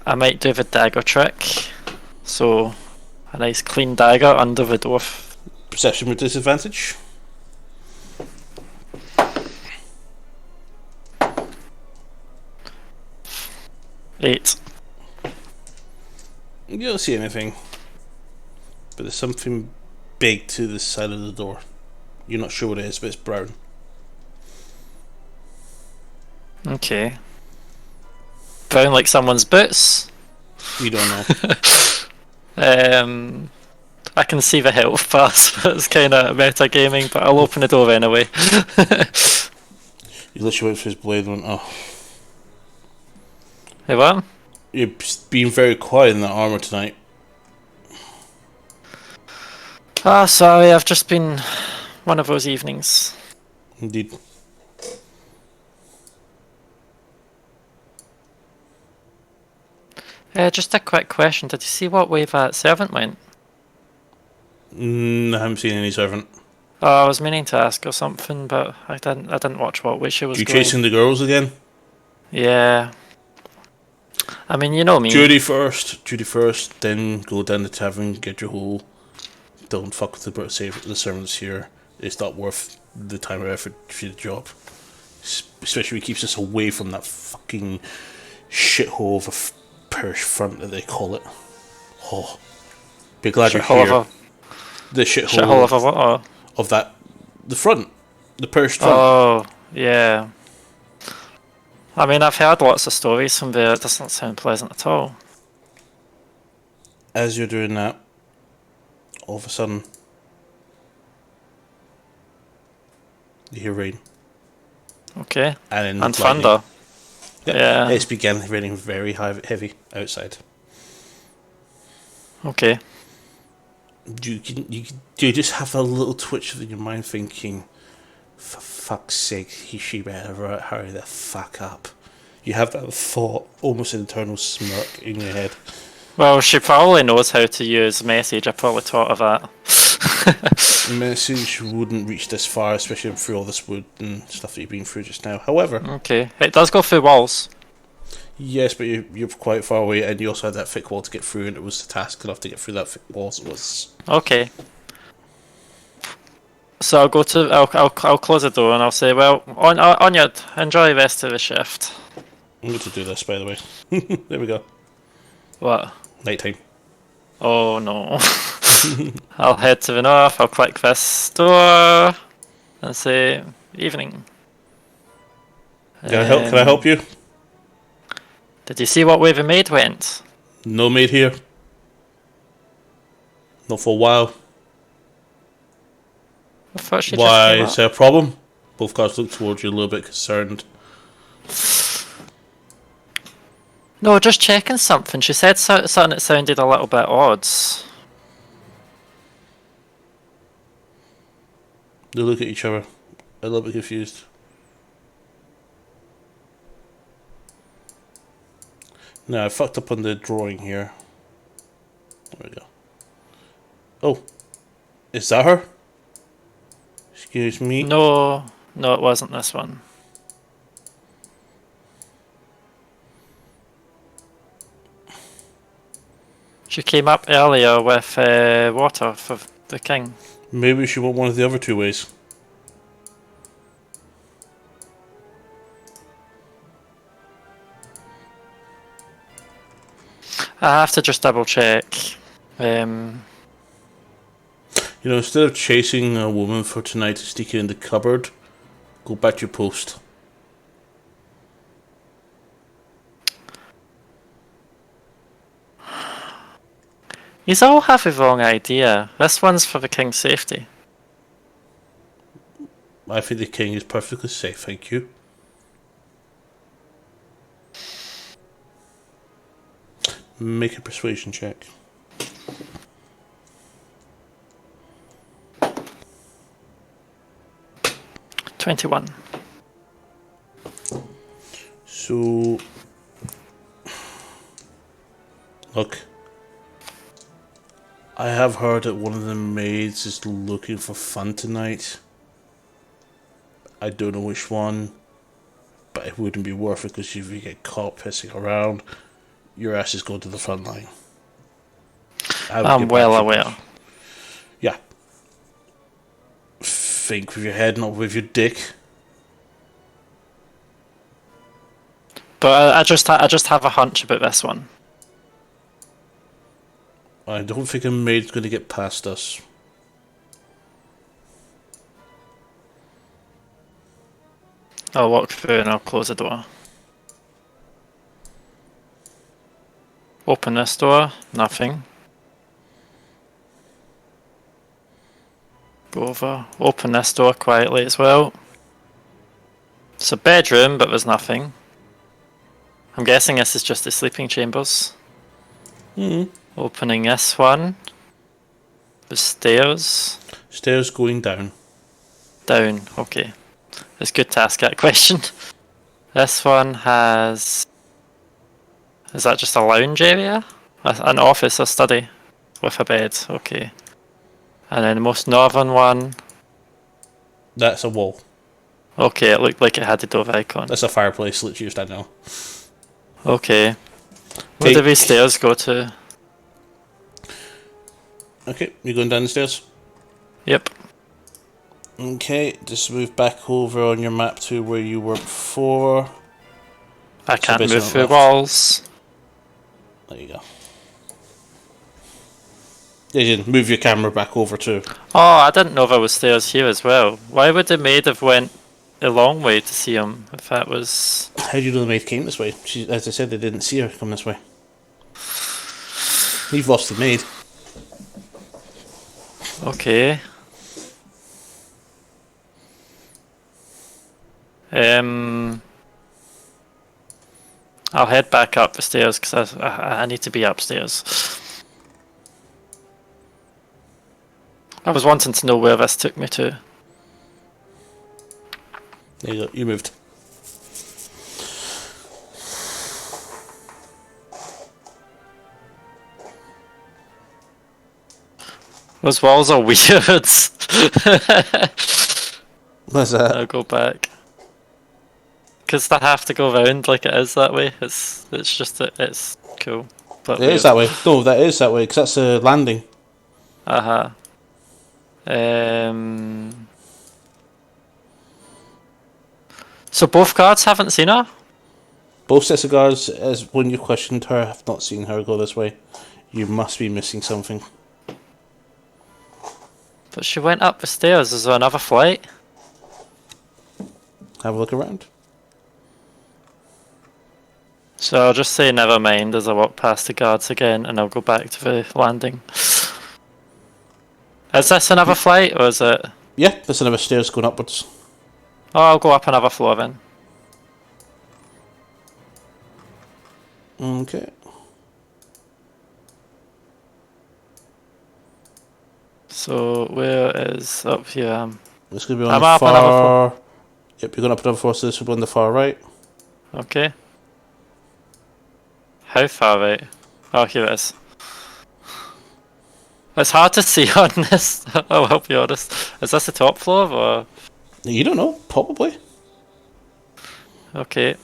I might do the dagger trick. So, a nice clean dagger under the dwarf. Perception with disadvantage. Eight. You don't see anything. But there's something big to the side of the door. You're not sure what it is, but it's brown. Okay. Brown like someone's boots. You don't know. I can see the health pass, but it's kind of metagaming, but I'll open the door anyway. You literally went for his blade and went, oh. Hey, what? You're being very quiet in that armour tonight. Ah, sorry, I've just been one of those evenings. Indeed. Just a quick question. Did you see what way that servant went? I haven't seen any servant. Oh, I was meaning to ask her something, but I didn't watch what way she was You going. chasing the girls again? Yeah. I mean, you know me. Duty first, then go down the tavern, get your hole. Don't fuck with the servants here. It's not worth the time or effort for the job. Especially if it keeps us away from that fucking shithole of a parish front that they call it. Oh. Be glad you're here. The shithole of a what? Oh. Of that, the front. The parish front. Oh, yeah. I mean, I've heard lots of stories from there. It doesn't sound pleasant at all. As you're doing that, all of a sudden, you hear rain. Okay. And thunder. Yeah. It's began raining very heavy outside. Okay. You just have a little twitch in your mind thinking, for fuck's sake, she better hurry the fuck up. You have that thought, almost an internal smirk in your head. Well, she probably knows how to use message. I probably taught her that. Message wouldn't reach this far, especially through all this wood and stuff that you've been through just now. However... Okay. It does go through walls. Yes, but you're quite far away, and you also had that thick wall to get through, and it was the task enough to get through that thick wall. So it was okay. So I'll go to I'll close the door and I'll say, well, Anya, enjoy the rest of the shift. I'm going to do this, by the way. There we go. What? Nighttime. Oh no. I'll head to the north. I'll click this door and say evening. Can I help you? Did you see what way the maid went? No maid here. Not for a while. I thought she Why? just Is there a problem? Both guards look towards you a little bit concerned. No, just checking something. She said something that sounded a little bit odd. They look at each other, a little bit confused. No, I fucked up on the drawing here. There we go. Oh, is that her? Excuse me? No, it wasn't this one. She came up earlier with water for the king. Maybe she went one of the other two ways. I have to just double check. You know, instead of chasing a woman for tonight to sneak in the cupboard, go back to your post. These all have the wrong idea. This one's for the king's safety. I think the king is perfectly safe, thank you. Make a persuasion check. $21. So, look, I have heard that one of the maids is looking for fun tonight. I don't know which one, but it wouldn't be worth it because if you get caught pissing around, your ass is going to the front line. I would I'm get well back to aware. Yeah. Think with your head, not with your dick. But I just have a hunch about this one. I don't think a maid's going to get past us. I'll walk through and I'll close the door. Open this door, nothing. Go over, open this door quietly as well. It's a bedroom, but there's nothing. I'm guessing this is just the sleeping chambers. Opening this one. The stairs. Stairs going down. Down, okay. It's good to ask that question. This one has... Is that just a lounge area? An office, a study? With a bed, okay. And then the most northern one... That's a wall. Okay, it looked like it had the dove icon. That's a fireplace, literally just now. Okay. Where do these stairs go to? Okay, you're going down the stairs? Yep. Okay, just move back over on your map to where you were before. I can't basically move on the through left. walls. There you go. You didn't move your camera back over too. Oh, I didn't know there was stairs here as well. Why would the maid have went a long way to see him if that was... How do you know the maid came this way? She, as I said, they didn't see her come this way. You've lost the maid. Okay. I'll head back up the stairs because I need to be upstairs. I was wanting to know where this took me to. There you go, you moved. Those walls are weird. What's that? I'll go back. Because they have to go around like it is that way. It's just it's cool. But It is that way. No, that is that way, because that's a landing. Uh-huh. So both guards haven't seen her? Both sets of guards, as when you questioned her, have not seen her go this way. You must be missing something. But she went up the stairs. Is there another flight? Have a look around. So I'll just say never mind as I walk past the guards again and I'll go back to the landing. Is this another flight or is it... Yeah, there's another stairs going upwards. Oh, I'll go up another floor then. Okay. So where is... Up here. It's going to be on I'm the up another far... Yep, you're going up another floor, so this will be on the far right. Okay. How far right? Oh, here it is. It's hard to see on this, I'll be honest. Is this the top floor or...? You don't know, probably. Okay.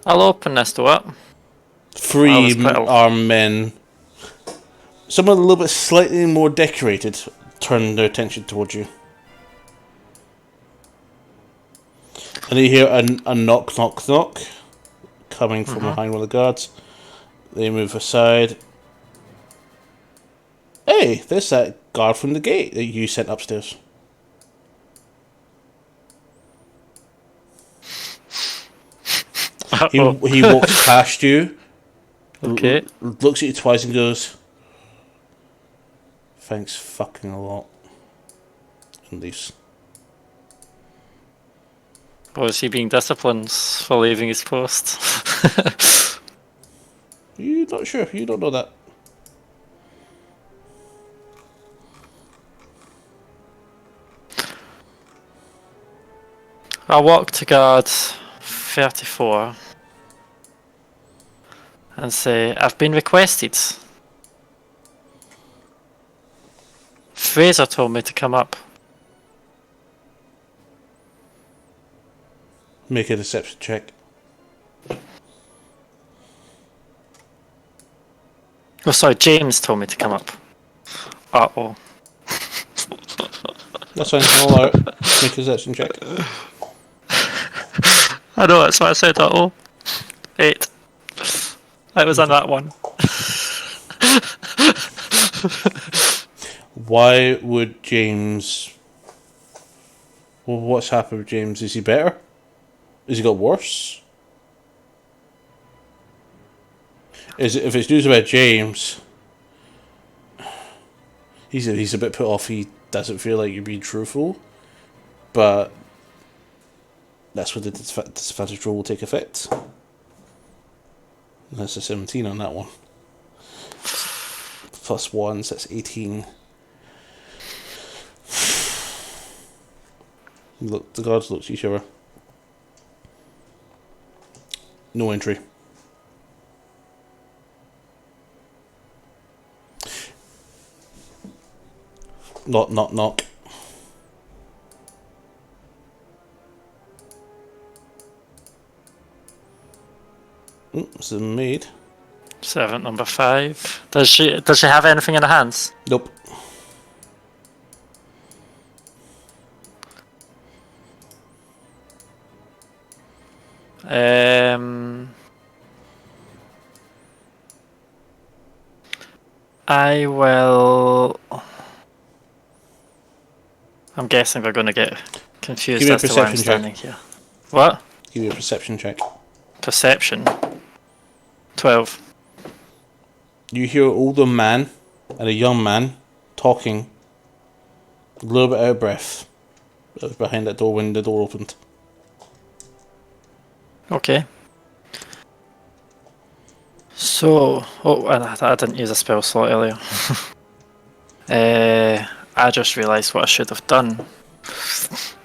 I'll open this door. Three armed men. Some a little bit slightly more decorated turn their attention towards you. And you hear a knock, knock, knock coming from behind one of the guards. They move aside. Hey, there's that guard from the gate that you sent upstairs. He walks past you. Okay. Looks at you twice and goes, "Thanks fucking a lot." And leaves. Was he being disciplined for leaving his post? You're not sure. You don't know that. I walk to guard 34 and say, I've been requested. Fraser told me to come up. Make a deception check. Oh, sorry, James told me to come up. Uh-oh. That's fine. I'll allow it. Make a perception check. I know, that's why I said uh-oh. 8. I was on that one. Why would James... Well, what's happened with James? Is he better? Has he got worse? If it's news about James... He's a bit put off. He doesn't feel like you're being truthful. But... That's where the disadvantage roll will take effect. That's a 17 on that one. Plus 1, so that's 18. Look, the guards look to each other. No entry. Knock. It's a maid. Servant number 5. Does she have anything in her hands? Nope. I will... I'm guessing we're going to get confused as to why I'm standing here. What? Give you a perception check. Perception. 12. You hear an older man and a young man talking, a little bit out of breath. That was behind that door when the door opened. Okay. So, I didn't use a spell slot earlier. I just realised what I should have done.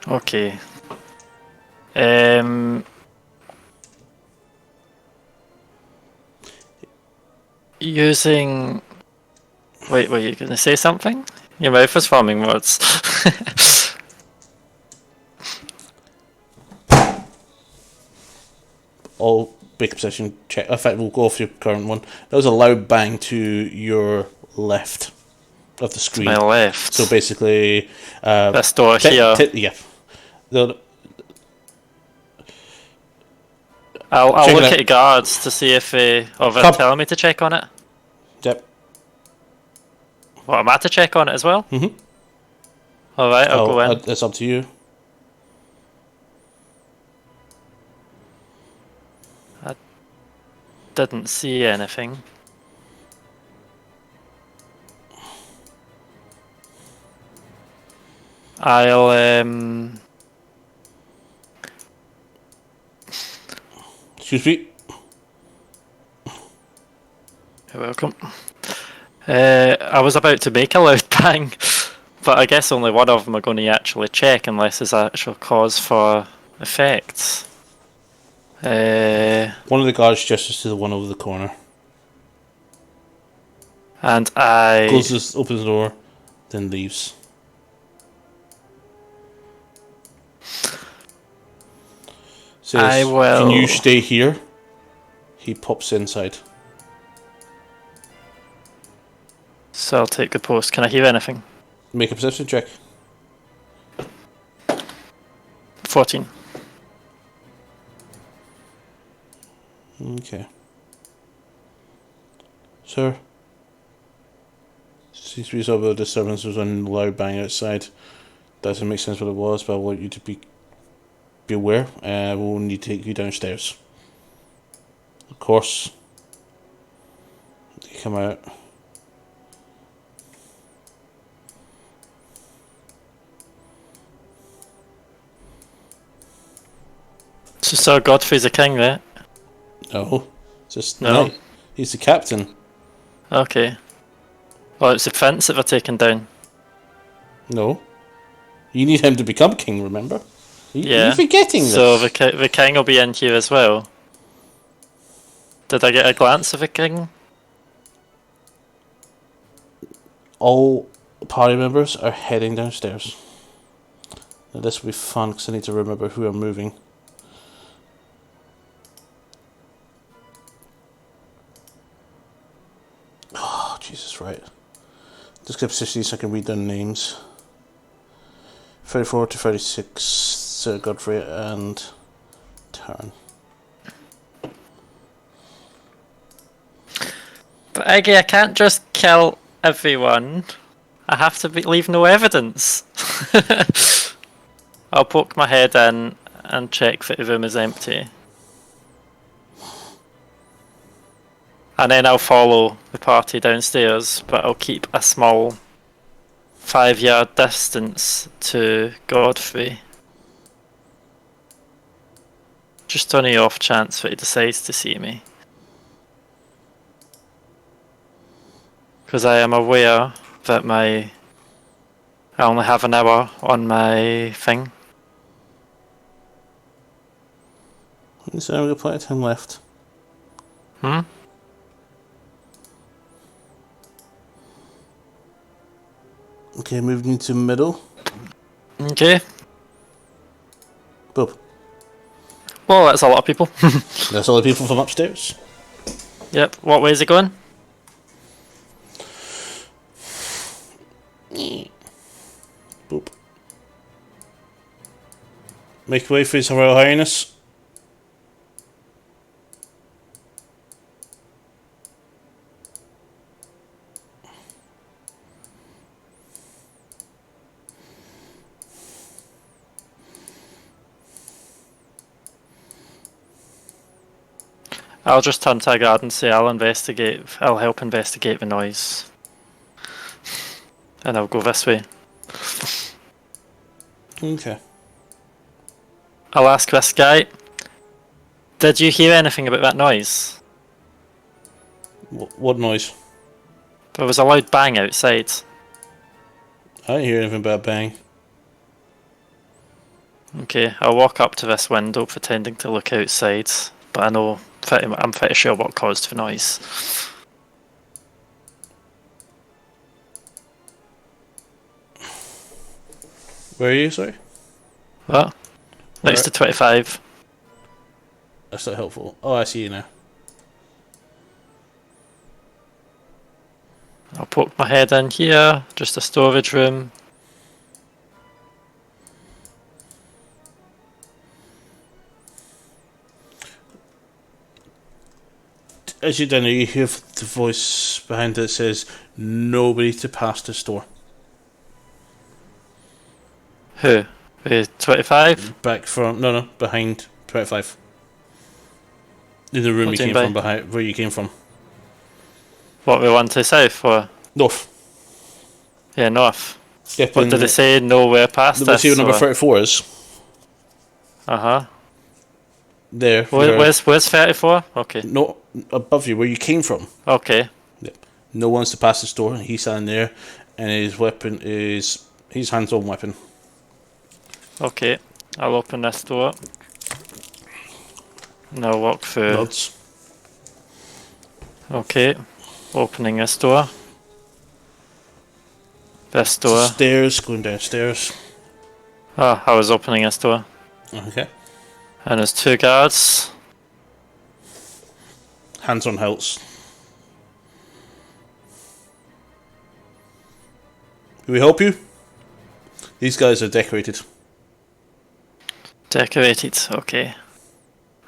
Okay. Using... Wait, were you going to say something? Your mouth was forming words. All big perception check. In fact, we'll go off your current one. That was a loud bang to your left of the screen. My left. So basically, this door here. Yeah. I'll look at guards to see if they're telling me to check on it. Yep. What, am I to check on it as well? Mm-hmm. Alright, I'll go in. It's up to you. I didn't see anything. I'll Excuse me. You're welcome. I was about to make a loud bang, but I guess only one of them are going to actually check unless there's actual cause for effects. One of the guards gestures to the one over the corner. And I... Closes, opens the door, then leaves. Says, I will... Can you stay here? He pops inside. So I'll take the post. Can I hear anything? Make a perception check. 14. Okay. Sir? Seems to be sort of a disturbance. Was a loud bang outside. Doesn't make sense what it was, but I want you to be aware. We'll need to take you downstairs. Of course. They come out. So Sir Godfrey's the king, right? No. Just no. He's the captain. Okay. Well, it's the prince that we're taking down. No. You need him to become king, remember? Yeah. You're forgetting this. So the king will be in here as well. Did I get a glance of the king? All party members are heading downstairs. Now this will be fun because I need to remember who I'm moving. Just give 60 so I can read their names. 34 to 36, Sir Godfrey and Taryn. But Iggy, I can't just kill everyone. I have to leave no evidence. I'll poke my head in and check that the room is empty. And then I'll follow the party downstairs, but I'll keep a small 5-yard distance to Godfrey. Just on the off chance that he decides to see me. Because I am aware that I only have an hour on my thing. So we've got plenty of time left. Okay, moving into middle. Okay. Bob. Well, that's a lot of people. That's all the people from upstairs. Yep. What way is it going? Boop. Make way for His Royal Highness. I'll just turn to a guard and say I'll help investigate the noise. And I'll go this way. Okay. I'll ask this guy, did you hear anything about that noise? What noise? There was a loud bang outside. I didn't hear anything about bang. Okay, I'll walk up to this window pretending to look outside, but I'm pretty sure what caused the noise. Where are you, sorry? What? Next to 25. That's not helpful. Oh, I see you now. I'll poke my head in here, just a storage room. As you're down there, you hear the voice behind it that says, nobody to pass this door. Who? 25? Back from, no, behind 25. In the room What you do you came mean from, behind where you came from. What, we want to south or? North. Yeah, north. Yep, What did they say? Nowhere past Let's see this? what number 34 is. Uh-huh. There. Where's 34? Okay. No, above you, where you came from. Okay. Yep. No one's to pass this door. He's standing there, and his weapon is his hands-on weapon. Okay. I'll open this door. And I'll walk through. Nods. Okay. Opening this door. This door. Stairs, going downstairs. Oh, I was opening this door. Okay. And there's 2 guards. Hands on hilts. Can we help you? These guys are decorated. Decorated, okay.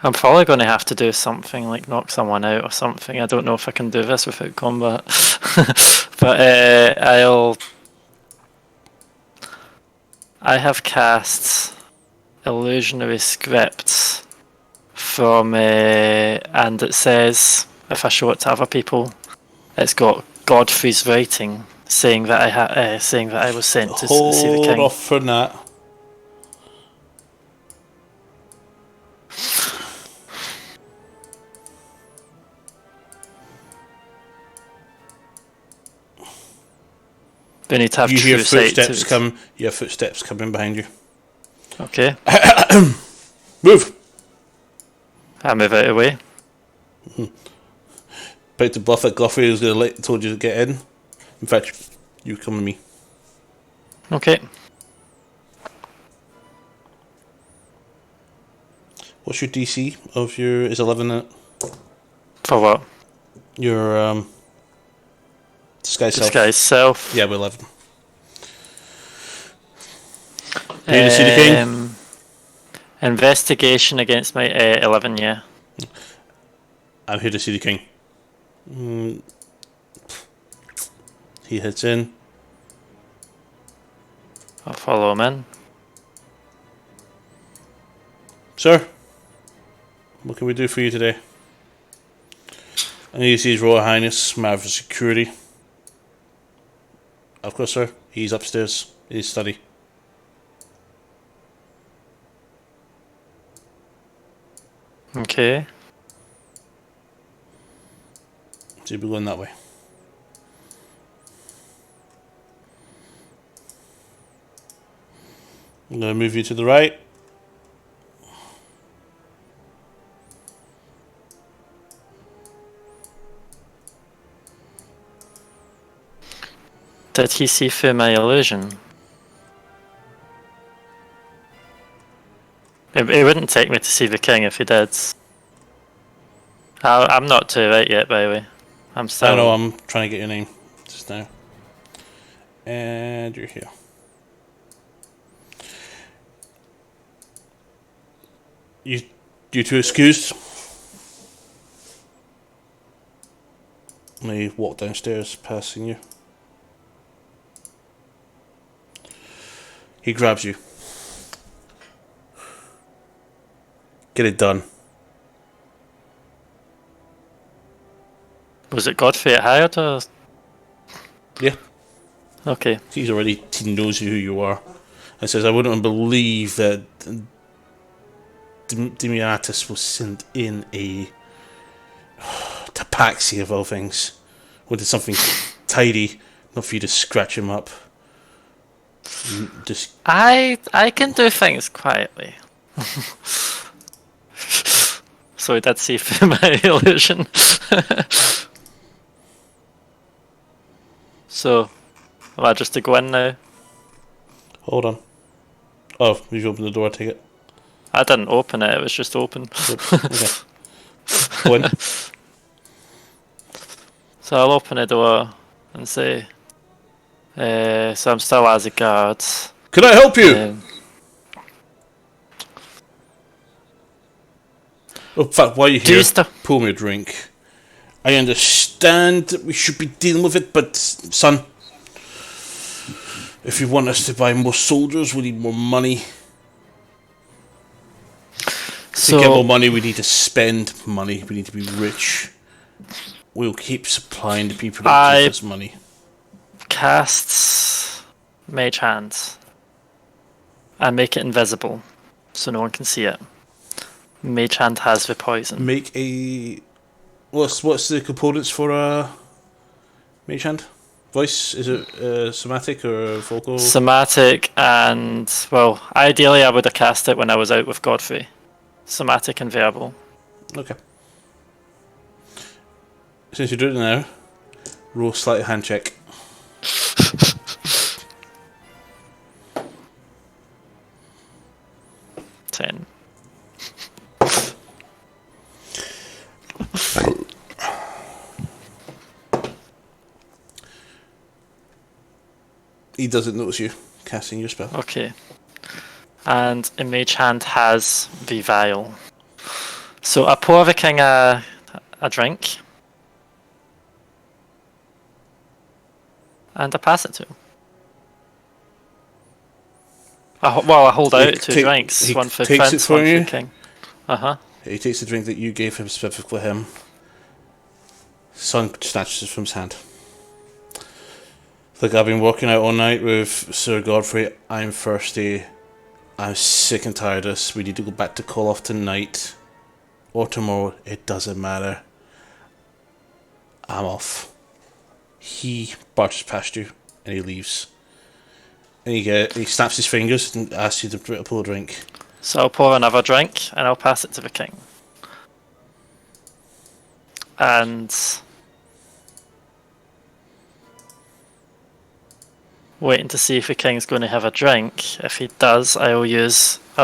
I'm probably going to have to do something like knock someone out or something. I don't know if I can do this without combat. But I have cast illusionary scripts from and it says, if I show it to other people, it's got Godfrey's writing saying that I was sent to see the king. Hold off from that. We need to have You hear true sight footsteps to- come. You have footsteps coming behind you. Okay. Move. I move out of the way. About to bluff that Godfrey was going to told you to get in. In fact, you come with me. Okay. What's your DC of your? Is 11 in it? For what? Your Disguise self. Disguise self. Yeah, we'll 11. Who to see the king? Investigation against my 11, yeah. And who to see the king? He hits in. I'll follow him in. Sir, what can we do for you today? I need to see His Royal Highness, matter for security. Of course, sir. He's upstairs in his study. Okay. So you'll be going that way. I'm going to move you to the right. Did he see through my illusion? It wouldn't take me to see the king if he did. I'm not to the right yet, by the way. I'm still... I know, I'm trying to get your name just now. And you're here. You two excused? Let me walk downstairs, passing you. He grabs you. Get it done. Was it Godfrey it hired or...? Yeah. Okay. He knows who you are. And says, I wouldn't believe that Dimiatis will send in a tapaxi of all things. Wanted something tidy, not for you to scratch him up. Just I can do things quietly. So he did see through my illusion. So, am I just to go in now? hold on. Oh, you open the door, take it. I didn't open it, it was just open. Okay. Go in. So I'll open the door and say, so I'm still as a guard. Can I help you? Oh, in fact, while you're here, pour me a drink. I understand that we should be dealing with it, but son, if you want us to buy more soldiers, we need more money. To get more money, we need to spend money. We need to be rich. We'll keep supplying the people that give us money. Casts Mage Hand and make it invisible so no one can see it. Mage Hand has the poison. Make a... What's the components for a Mage Hand? Voice? Is it somatic or vocal? Somatic and... Well, ideally I would have cast it when I was out with Godfrey. Somatic and verbal. Okay. Since you're doing it now, roll sleight of hand check. Ten. He doesn't notice you casting your spell. Okay. And a Mage Hand has the vial. So I pour the king a drink. And I pass it to him. I hold out two drinks. One for Prince, one for King. He takes the drink that you gave him, specifically him. Son snatches it from his hand. Look, I've been working out all night with Sir Godfrey. I'm thirsty. I'm sick and tired of this. We need to go back to call off tonight. Or tomorrow. It doesn't matter. I'm off. He barges past you and he leaves. And he snaps his fingers and asks you to pull a drink. So I'll pour another drink and I'll pass it to the king. And waiting to see if the king's going to have a drink. If he does, I'll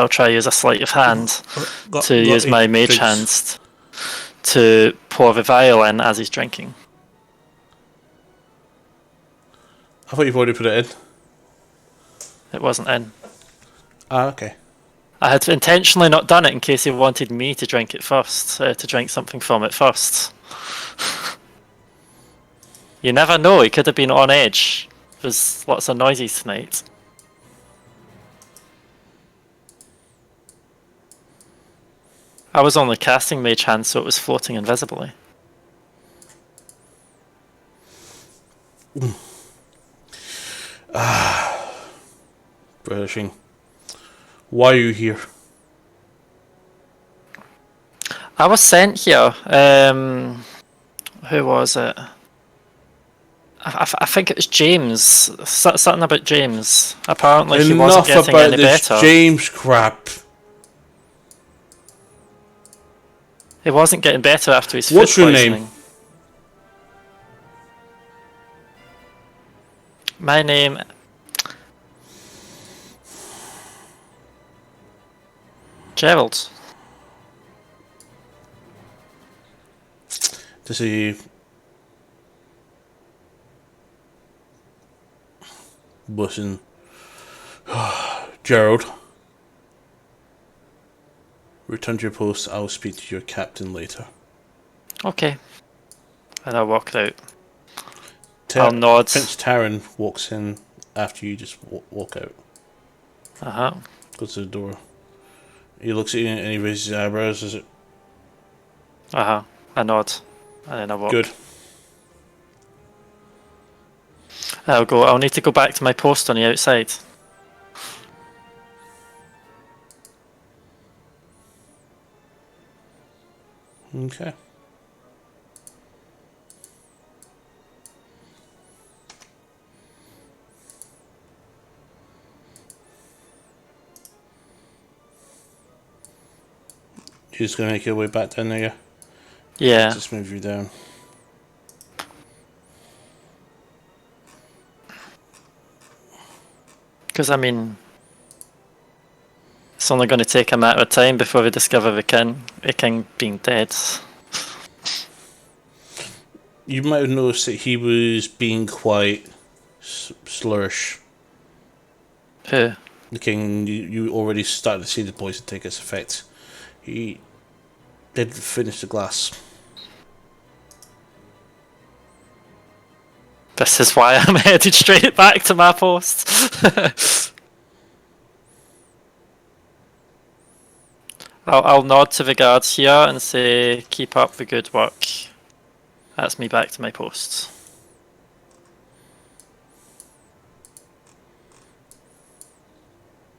try use a sleight of hand to use my mage hands to pour the vial in as he's drinking. I thought you've already put it in. It wasn't in. Ah, okay. I had intentionally not done it in case he wanted me to drink it first, to drink something from it first. You never know, he could have been on edge. There's lots of noises tonight. I was only casting Mage Hand, so it was floating invisibly. Brandishing. Why are you here? I was sent here. Who was it? I think it was James. Something about James. Apparently, he wasn't Enough getting about any this better. James crap. He wasn't getting better after his What's food your poisoning. name? My name. Gerald. To see. Listen. Gerald. Return to your post. I will speak to your captain later. Okay. And I walked out. I'll nod. Prince Taran walks in after you just walk out. Uh-huh. Goes to the door. He looks at you and he raises his eyebrows. Is it Uh-huh. I nod. And then I walk. good? I'll need to go back to my post on the outside. Okay. You're just gonna make your way back down there, Yeah. Just move you down. Because, I mean, it's only going to take a matter of time before we discover the king being dead. You might have noticed that he was being quite slurish. Who? The king, you already started to see the poison take its effect. He did finish the glass. This is why I'm headed straight back to my post. I'll nod to the guards here and say, keep up the good work. That's me back to my post.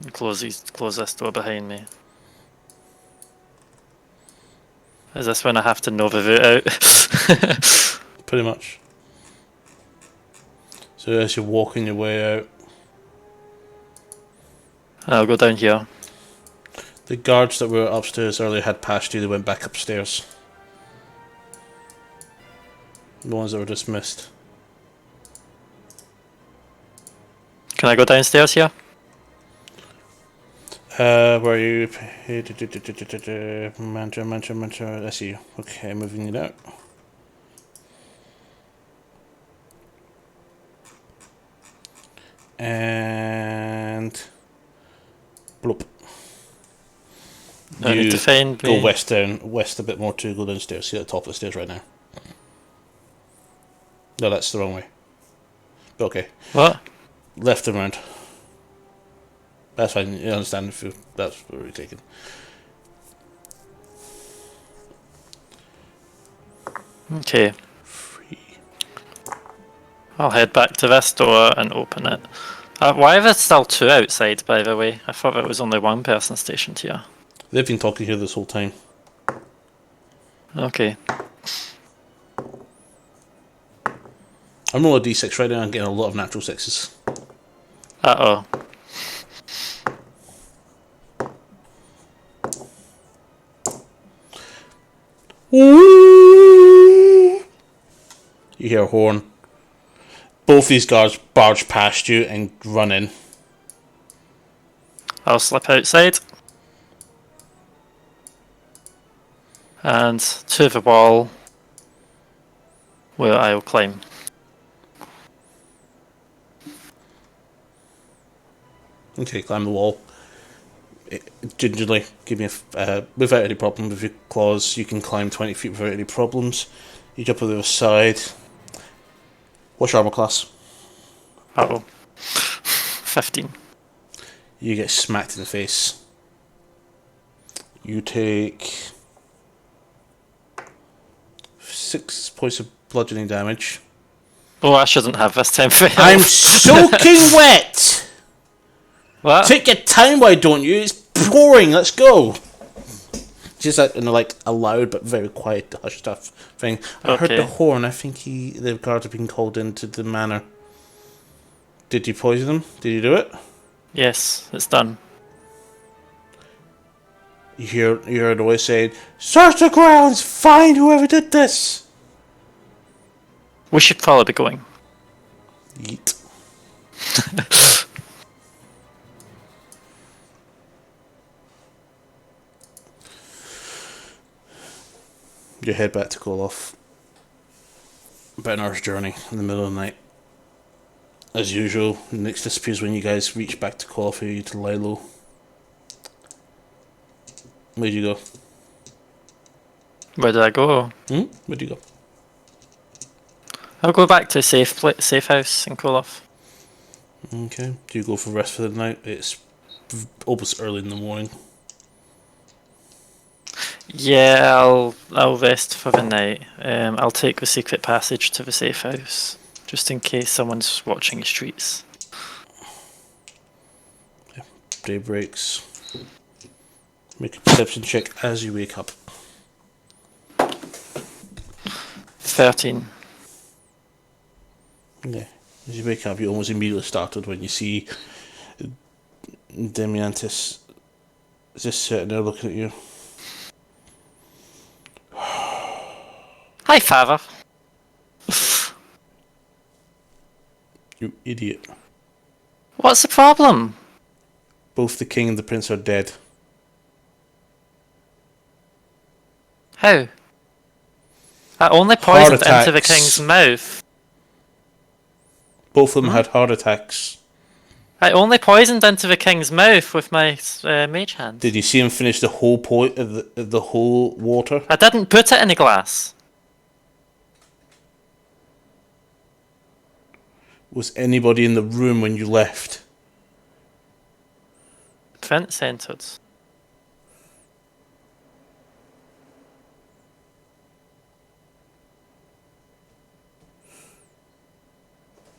And close this door behind me. Is this when I have to know the route out? Pretty much. So as you're walking your way out, I'll go down here. the guards that were upstairs earlier had passed you, they went back upstairs. The ones that were dismissed. Can I go downstairs here? Where are you? Mantra. I see you. Okay, moving it out. And bloop. I need to find go me. west a bit more to go downstairs. See at the top of the stairs right now. No, that's the wrong way. Okay. What? Left and round. That's fine. You understand if that's what we're taking. Okay. Free. I'll head back to this door and open it. Why are there still two outside, by the way? I thought there was only one person stationed here. They've been talking here this whole time. Okay. I'm rolling a d6 right now and getting a lot of natural sixes. Uh-oh. You hear a horn. Both these guards barge past you and run in. I'll slip outside. And to the wall where I'll climb. Okay, climb the wall. Gingerly, give me without any problem with your claws. You can climb 20 feet without any problems. You jump on the other side. What's your armor class? Uh-oh. 15. You get smacked in the face. You take 6 points of bludgeoning damage. Oh, I shouldn't have this time for I'm health. soaking wet! What? Take your time, why don't you? It's pouring, let's go! Just in a loud but very quiet, hushed stuff thing. I heard Okay. the horn. I think the guards have been called into the manor. Did you poison them? Did you do it? Yes, it's done. You hear a voice saying, "Search the grounds, find whoever did this." We should probably be going. Yeet. You head back to Koloff. About an hour's journey in the middle of the night. As usual, Nyx disappears when you guys reach back to Koloff or you to lie low. Where'd you go? Where did I go? Where'd you go? I'll go back to safe house in Koloff. Okay. Do you go for rest for the night? It's almost early in the morning. Yeah, I'll rest for the night. I'll take the secret passage to the safe house, just in case someone's watching the streets. Day breaks. Make a perception check as you wake up. 13. Yeah. As you wake up, you almost immediately started when you see Demiantis just sitting there looking at you. Hi, father. You idiot. What's the problem? Both the king and the prince are dead. How? I only Heart poisoned into the attacks. king's mouth. Both of them had heart attacks. I only poisoned into the king's mouth with my mage hand. Did you see him finish the whole the whole water? I didn't put it in a glass. Was anybody in the room when you left? Prince entered.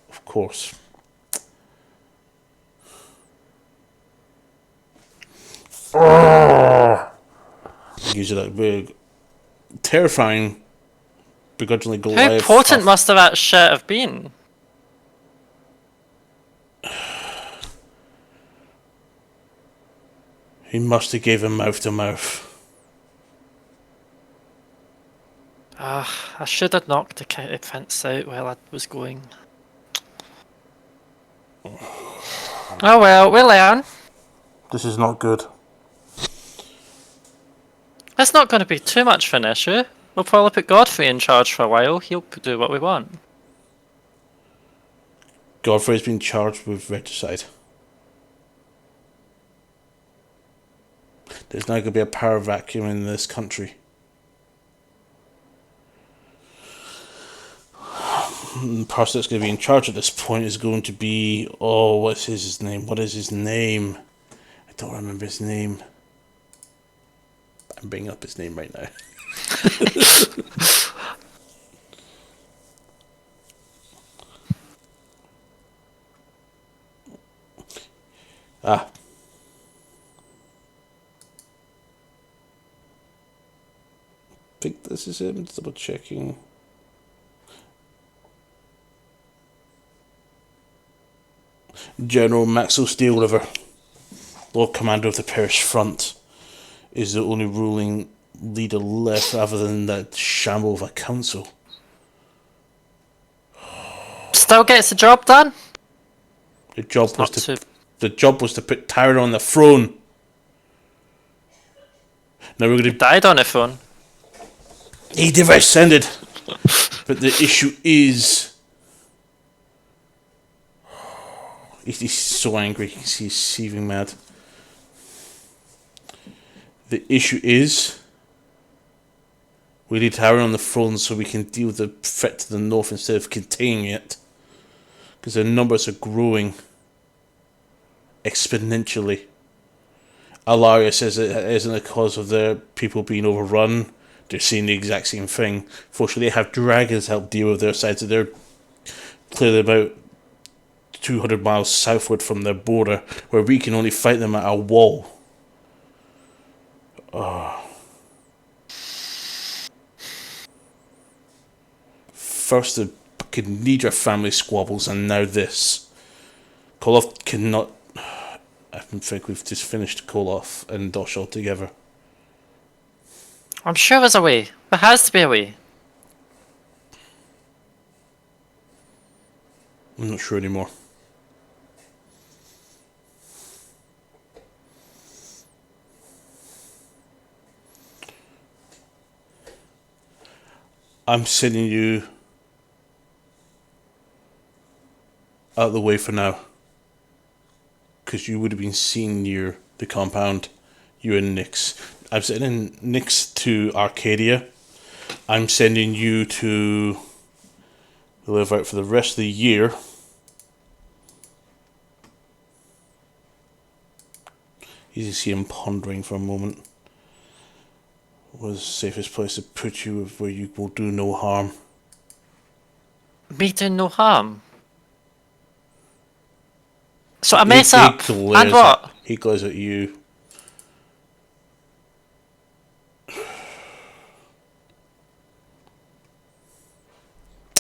Of course. Gives you that big, terrifying, begrudgingly How Goliath. potent must that shit have been? He must have gave him mouth to mouth. I should have knocked the prince out while I was going. Oh well, we'll learn. This is not good. It's not going to be too much of an issue. We'll probably put Godfrey in charge for a while. He'll do what we want. Godfrey's been charged with regicide. There's now going to be a power vacuum in this country. The person that's going to be in charge at this point is going to be... Oh, what's his name? What is his name? I don't remember his name. I'm bringing up his name right now. I think this is him. Double checking. General Maxwell Steelriver, Lord Commander of the Parish Front, is the only ruling leader left other than that shamble of a council. Still gets the job done? The job was Not to too... the job was to put Tyra on the throne. Now we're going to... Died on the phone. He ascended. But the issue is... He's so angry. He's seething mad. The issue is, we need Harry on the throne so we can deal with the threat to the north instead of containing it. Because their numbers are growing exponentially. Alaria says it isn't a cause of their people being overrun. They're seeing the exact same thing. Fortunately, they have dragons to help deal with their side, so they're clearly about 200 miles southward from their border, where we can only fight them at our wall. First the fucking Nidra family squabbles, and now this. Koloff cannot... I think we've just finished Koloff and Dosh altogether. I'm sure there's a way. There has to be a way. I'm not sure anymore. I'm sending you out of the way for now. Because you would have been seen near the compound. You and Nyx. I'm sending Nyx to Arcadia. I'm sending you to live out for the rest of the year. You can see him pondering for a moment. Where's the safest place to put you where you will do no harm? Me do no harm. So I mess up. And what? He glares at you.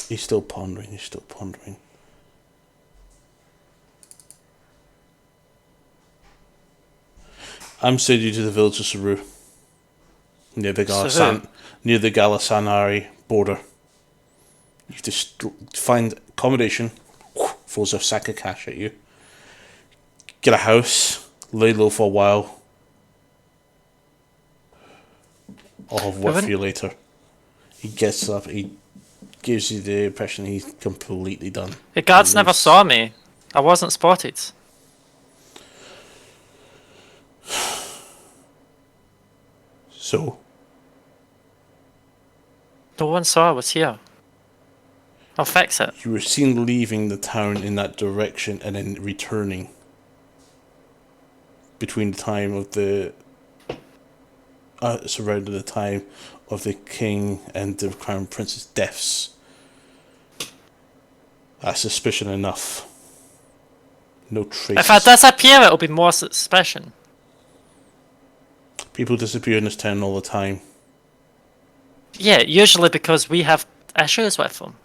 He's still pondering. I'm sending you to the village of Saru. Near the Galasanari border. You have to find accommodation. Throws a sack of cash at you. Get a house. Lay low for a while. I'll have work for you later. He gets up. He gives you the impression he's completely done. The guards never saw me. I wasn't spotted. So? No one saw I was here. I'll fix it. You were seen leaving the town in that direction and then returning. Between the time of the... surrounding the time of the king and the crown prince's deaths. That's suspicion enough. No traces. If I disappear, it'll be more suspicion. People disappear in this town all the time. Yeah, usually because we have issues with them.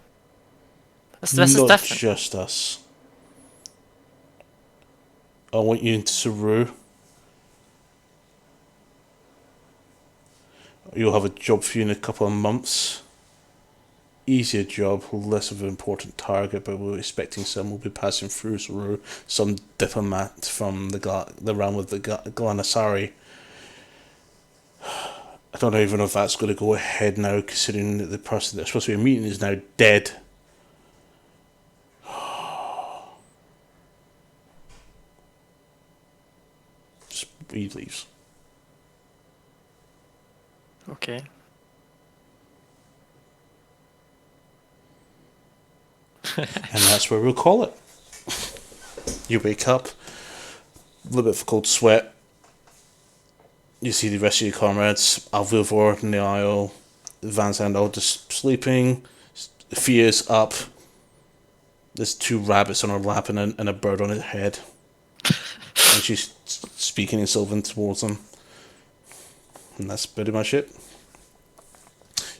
This is Not different. just us. I want you into Saru. You'll have a job for you in a couple of months. Easier job, less of an important target, but we're expecting some will be passing through Saru. Some diplomat from the realm of the Glanasari. I don't even know if that's going to go ahead now, considering that the person that's supposed to be meeting is now dead. He leaves. Okay. And that's where we'll call it. You wake up, a little bit of a cold sweat. You see the rest of your comrades, Alvivor, Niall, Van Zandal just sleeping. Fia's up. There's 2 rabbits on her lap and a bird on her head. And she's speaking in Sylvan towards them. And that's pretty much it.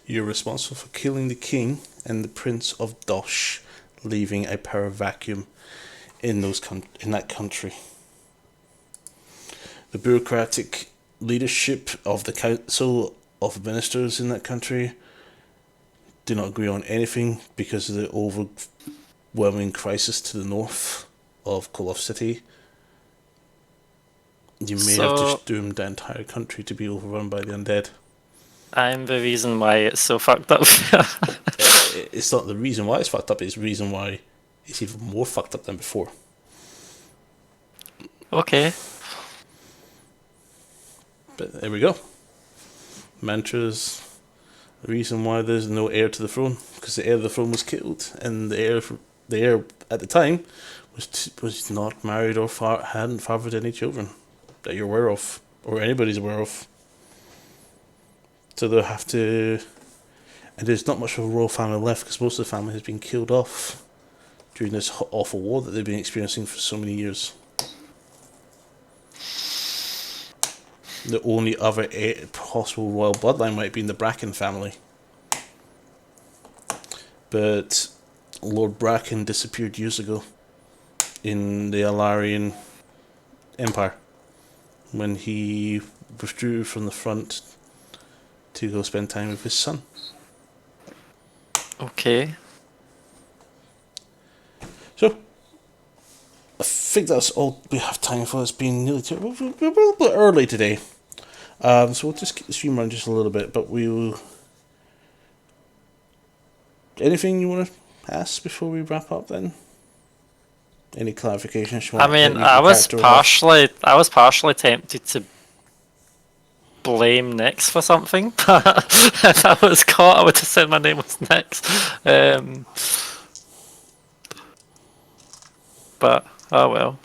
You're responsible for killing the king and the Prince of Dosh, leaving a power vacuum in that country. The bureaucratic leadership of the Council of Ministers in that country do not agree on anything because of the overwhelming crisis to the north of Koloff City. You may have just doomed the entire country to be overrun by the undead. I'm the reason why it's so fucked up. It's not the reason why it's fucked up, it's the reason why it's even more fucked up than before. Okay. But there we go. Mantra's the reason why there's no heir to the throne, because the heir of the throne was killed, and the heir at the time was not married or hadn't fathered any children that you're aware of, or anybody's aware of. So they'll have to, and there's not much of a royal family left because most of the family has been killed off during this awful war that they've been experiencing for so many years. The only other possible royal bloodline might be in the Bracken family. But Lord Bracken disappeared years ago in the Alarian Empire when he withdrew from the front to go spend time with his son. Okay. So, I think that's all we have time for. It's been nearly we're a little bit early today. So we'll just keep the stream running just a little bit, but we'll... Anything you want to ask before we wrap up then? Any clarifications you want? I mean, I was partially tempted to blame Nix for something, but if I was caught, I would have said my name was Nix. But oh well.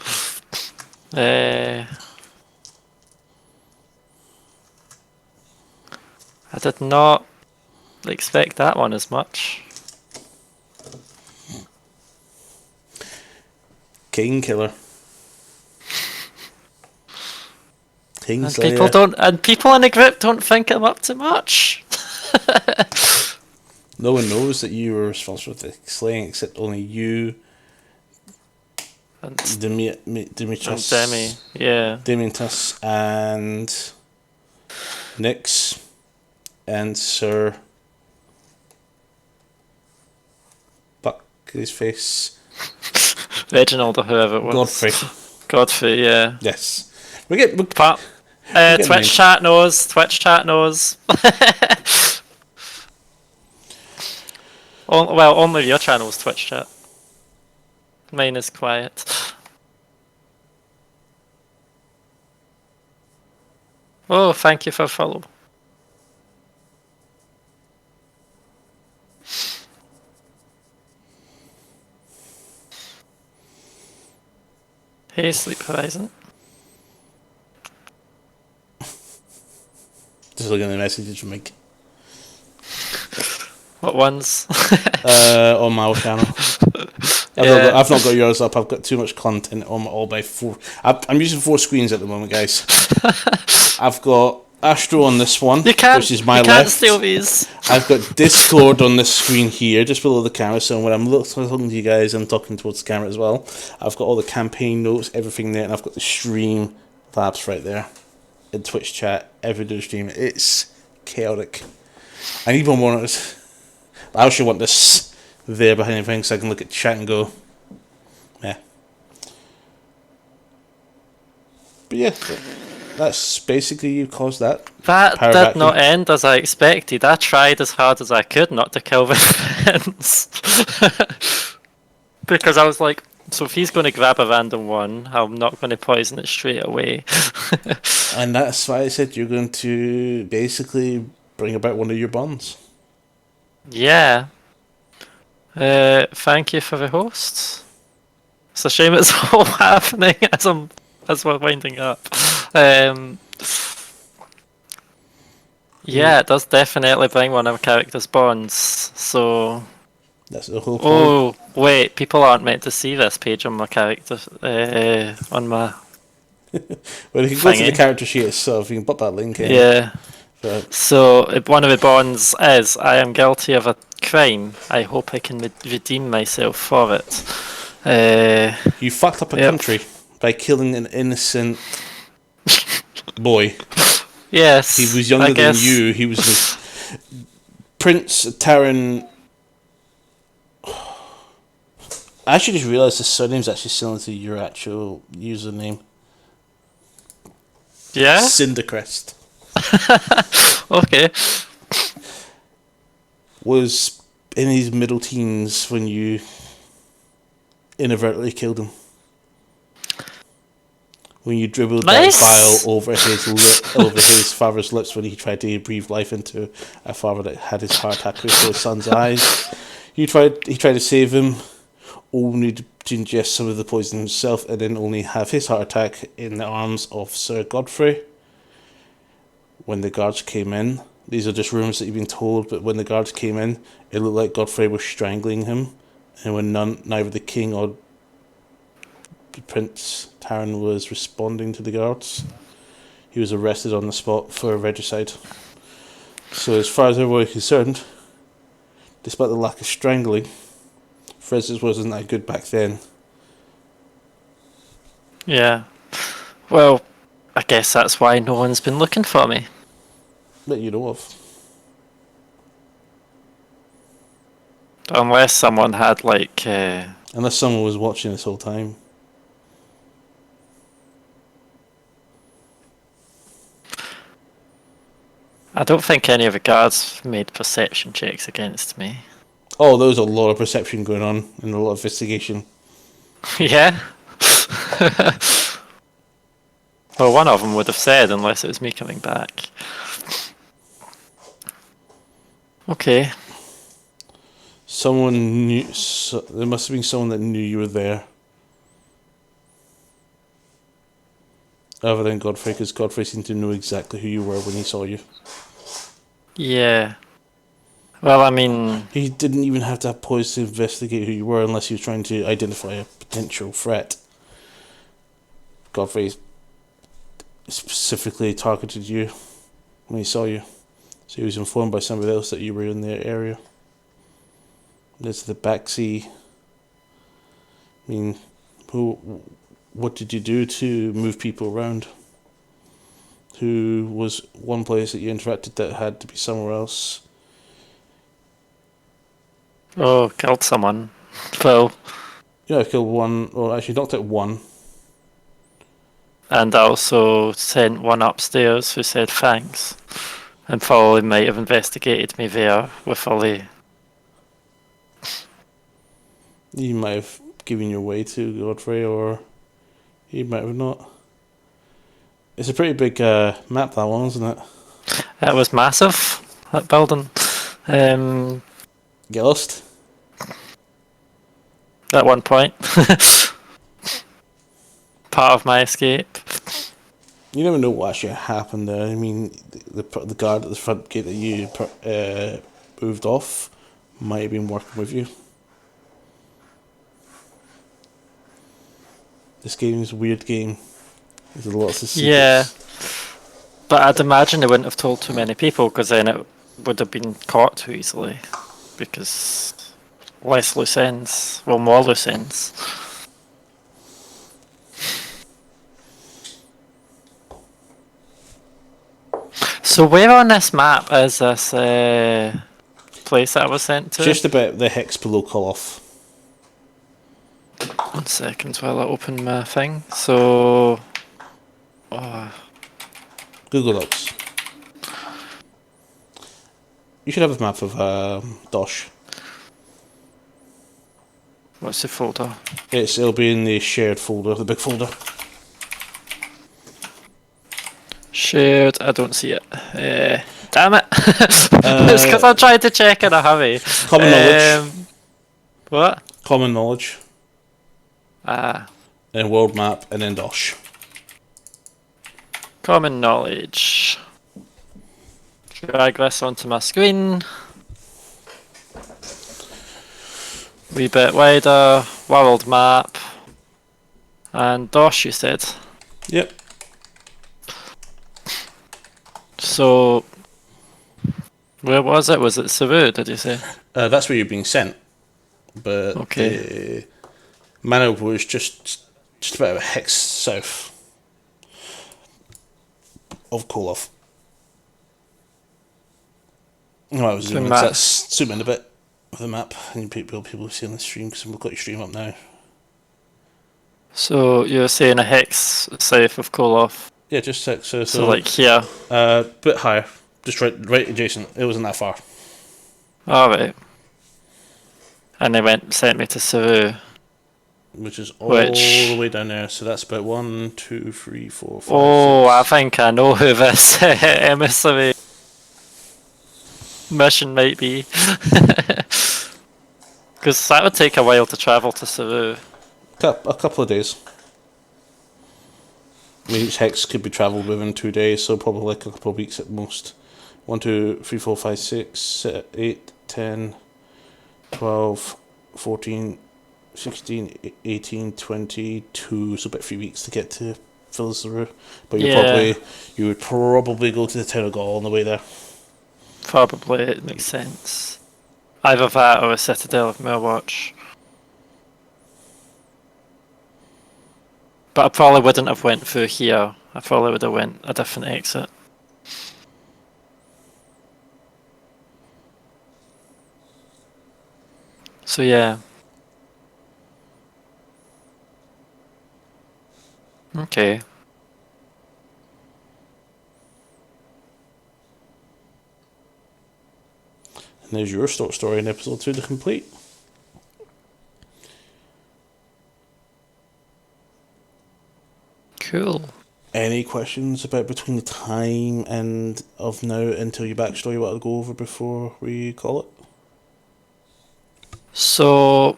I did not expect that one as much. King Killer. King And Slayer. people in the group don't think I'm up to much. No one knows that you were responsible for the slaying except only you, And Demetrius, Demi, yeah. Demetrius, and Nix, and Sir Buck his face. Reginald or whoever it was. Godfrey, yeah. Yes. We get Twitch chat knows. Only your channel's Twitch chat. Mine is quiet. Oh, thank you for follow. Hey, Sleep Horizon. Just looking at the messages from Mike. What ones? On my channel. I've not got yours up. I've got too much content on all by four. I'm using 4 screens at the moment, guys. I've got Astro on this one, which is my left. You can't steal these. I've got Discord on this screen here, just below the camera. So when I'm talking to you guys, I'm talking towards the camera as well. I've got all the campaign notes, everything there, and I've got the stream tabs right there. In Twitch chat, every day stream. It's chaotic. I need one more. I also want this there behind everything so I can look at chat and go, yeah. But yeah, that's basically you caused that. That did not end as I expected. I tried as hard as I could not to kill the friends. Because I was like, so if he's going to grab a random one, I'm not going to poison it straight away. And that's why I said you're going to basically bring about one of your bonds. Yeah. Thank you for the host. It's a shame it's all happening as we're winding up. Yeah, it does definitely bring one of our characters' bonds. So that's the whole point. Oh wait, people aren't meant to see this page on my character on my. Well, you can go to the character sheet itself. You can put that link in. Yeah. So one of the bonds is I am guilty of a crime. I hope I can redeem myself for it. You fucked up a country by killing an innocent boy. Yes. He was younger than you. He was Prince Taran. I actually just realised his surname's actually similar to your actual username. Yeah? Cindercrest. Okay. Was in his middle teens when you inadvertently killed him. when you dribbled Nice. that vial over his father's lips when he tried to breathe life into a father that had his heart attack before his son's eyes. He tried to save him, only to ingest some of the poison himself, and then only have his heart attack in the arms of Sir Godfrey. When the guards came in, these are just rumours that you've been told, but when the guards came in, it looked like Godfrey was strangling him, and when neither the king or Prince Taran was responding to the guards, he was arrested on the spot for regicide. So as far as everyone is concerned, despite the lack of strangling, Francis wasn't that good back then. Yeah. Well, I guess that's why no one's been looking for me. That you know of. Unless someone had, like... Unless someone was watching this whole time. I don't think any of the guards made perception checks against me. Oh, there was a lot of perception going on and a lot of investigation. Yeah? Well, one of them would have said, unless it was me coming back. Okay. Someone knew. There must have been someone that knew you were there. Other than Godfrey, because Godfrey seemed to know exactly who you were when he saw you. Yeah. Well, I mean... He didn't even have to have poise to investigate who you were unless he was trying to identify a potential threat. Godfrey specifically targeted you when he saw you. So he was informed by somebody else that you were in the area. There's the backseat. I mean, what did you do to move people around? Who was one place that you interacted that had to be somewhere else? Oh, killed someone. Phil. Yeah, I killed one, or actually knocked out one. And I also sent one upstairs who said thanks. And probably might have investigated me there with all the... He might have given you away to Godfrey, or he might have not. It's a pretty big map, that one, isn't it? It was massive, that building. Get lost? At one point. Part of my escape. You never know what actually happened there. I mean, the guard at the front gate that you moved off might have been working with you. This game is a weird game. There's lots of secrets. Yeah. But I'd imagine they wouldn't have told too many people, because then it would have been caught too easily. Because less loose ends. Well, more loose ends. So where on this map is this place that I was sent to? Just about the hex below Call-Off. 1 second while I open my thing. So... Google Docs. You should have a map of Dosh. What's the folder? It'll be in the shared folder, the big folder. Shared, I don't see it. Damn it! It's because I tried to check in a hurry. Common knowledge. What? Common knowledge. Ah. Then world map, and then Dosh. Common knowledge. Drag this onto my screen. Wee bit wider. World map. And Dosh, you said. Yep. So, where was it? Was it Cebu, did you say? That's where you're being sent. But okay. Manor was just about a hex south of Koloff. Oh, I was zooming. Let's zoom in a bit with the map, and people see on the stream, because we've got your stream up now. So you're saying a hex south of Koloff? Yeah, just hex. So like here. Bit higher, just right adjacent. It wasn't that far. All right. And they sent me to Cebu. which is all Which, the way down there. So that's about 1, 2, 3, 4, 5, oh, I 6. think I know who this emissary mission might be. Because that would take a while to travel to Saru. A couple of days. I mean, each hex could be travelled within 2 days, so probably like a couple of weeks at most. 1, 2, 3, 4, 5, 6, 8, 10, 12, 14, 16, 18, 22. So about 3 weeks to get to Philsaru. But Yeah, you would probably go to the town of Gaul on the way there. probably it makes sense. Either that or a Citadel of Moorwatch. But I probably wouldn't have went through here. I probably would have went a different exit. So yeah. Okay. And there's your short story in episode 2 to complete. Cool. Any questions about between the time and of now until your backstory you want to go over before we call it? So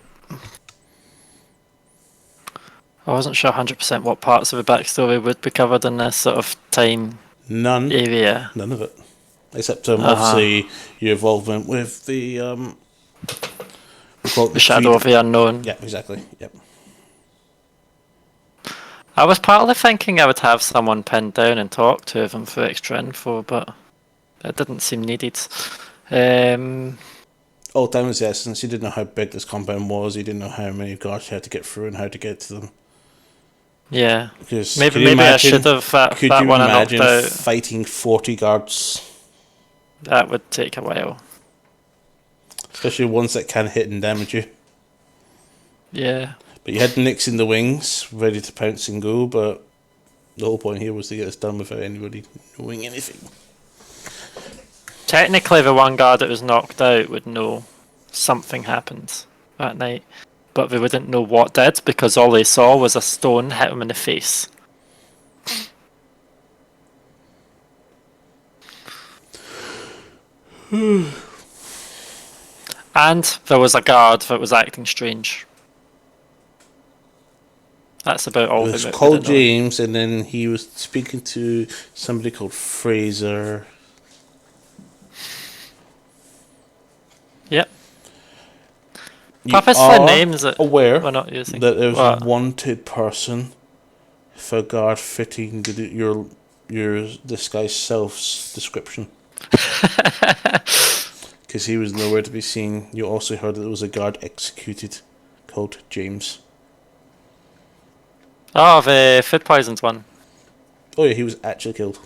I wasn't sure 100% what parts of the backstory would be covered in this sort of time None. area. None of it. Except Uh-huh. obviously your involvement with the we call it The the Shadow of freedom. the Unknown. Yeah, exactly. Yep. I was partly thinking I would have someone pinned down and talk to them for extra info, but it didn't seem needed. Um, All time was the essence. He didn't know how big this compound was. He didn't know how many guards he had to get through and how to get to them. yeah. Because Maybe I should have could that you one I knocked imagine out. fighting 40 guards? That would take a while. Especially ones that can hit and damage you. Yeah. But you had Nyx in the wings, ready to pounce and go, but the whole point here was to get this done without anybody knowing anything. Technically, the one guard that was knocked out would know something happened that night, but they wouldn't know what did because all they saw was a stone hit him in the face. And there was a guard that was acting strange. That's about all It we was would called have known. James, and then he was speaking to somebody called Fraser. Yep. You Purposely are names that aware we're not using. that there's a What? wanted person for guard fitting your disguised self's description. Because he was nowhere to be seen. You also heard that there was a guard executed called James. Oh, the food poisoned one. Oh yeah, he was actually killed.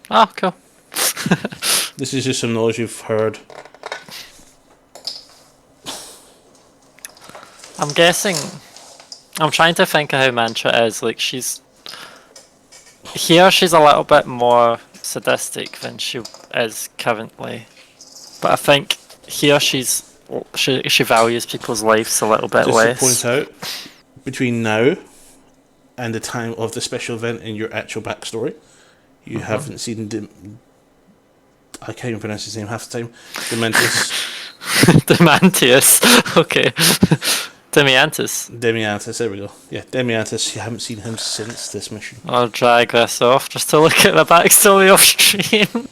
Oh, cool. This is just some knowledge you've heard. I'm guessing. I'm trying to think of how Mantra is. Like, she's a little bit more sadistic than she is currently. But I think here she values people's lives a little bit Just to less. point out, between now and the time of the special event in your actual backstory, you haven't seen I can't even pronounce his name half the time. Dementus. Demantius. Okay. Demiantus. Demiantus, there we go. Yeah, Demiantus, you haven't seen him since this mission. I'll drag this off just to look at the backstory off stream.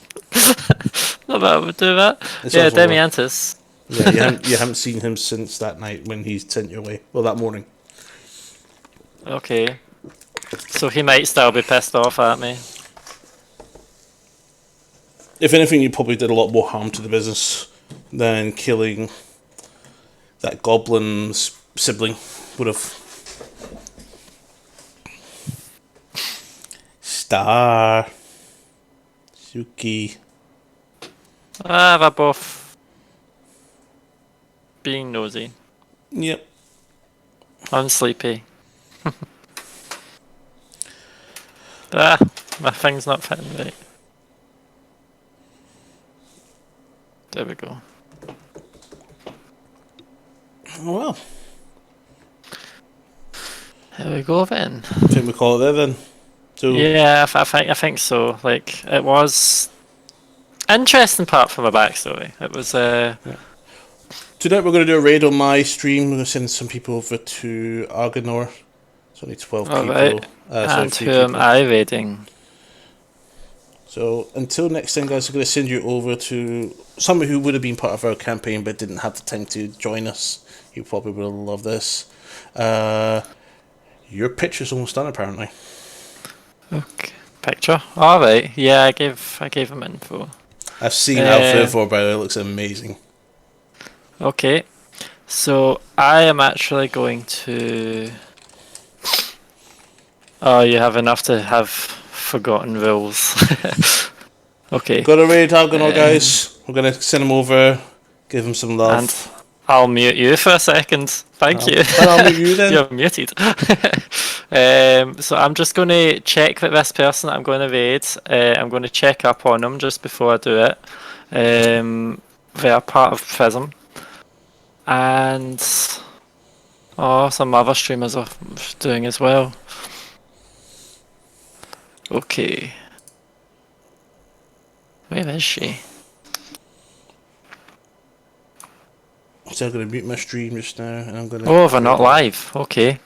Not that I would do that. It's Yeah, awful work. Demiantus. Yeah, you haven't seen him since that night when he sent you away. Well, that morning. Okay. So he might still be pissed off at me. If anything, you probably did a lot more harm to the business than killing that goblin's sibling would have. Star. Suki. Ah, they're both being nosy. Yep. I'm sleepy. Ah, my thing's not fitting right. There we go. Oh well. Here we go then. I think we call it there then. So Yeah, I think so. Like it was interesting part for my backstory. It was tonight we're going to do a raid on my stream. We're going to send some people over to Argonor. It's only 12 people. alright. Sorry, And 3 who am people. I raiding? So until next time, guys, I'm going to send you over to someone who would have been part of our campaign but didn't have the time to join us. You probably will love this. Your picture's almost done, apparently. Okay. Picture. Alright. Yeah, I gave him info. I've seen Alpha before, but it looks amazing. Okay. So I am actually going to. Oh, you have enough to have forgotten rules. Okay. Got to raid Argonor, guys. We're going to send him over, give him some love. And I'll mute you for a second. Thank you. And I'll mute you then. You're muted. So I'm just going to check that this person that I'm going to raid, I'm going to check up on them just before I do it. They are part of Prism. And some other streamers are doing as well. Okay. Where is she? So I'm going to mute my stream just now, and I'm going to. Oh, they're not live. Okay.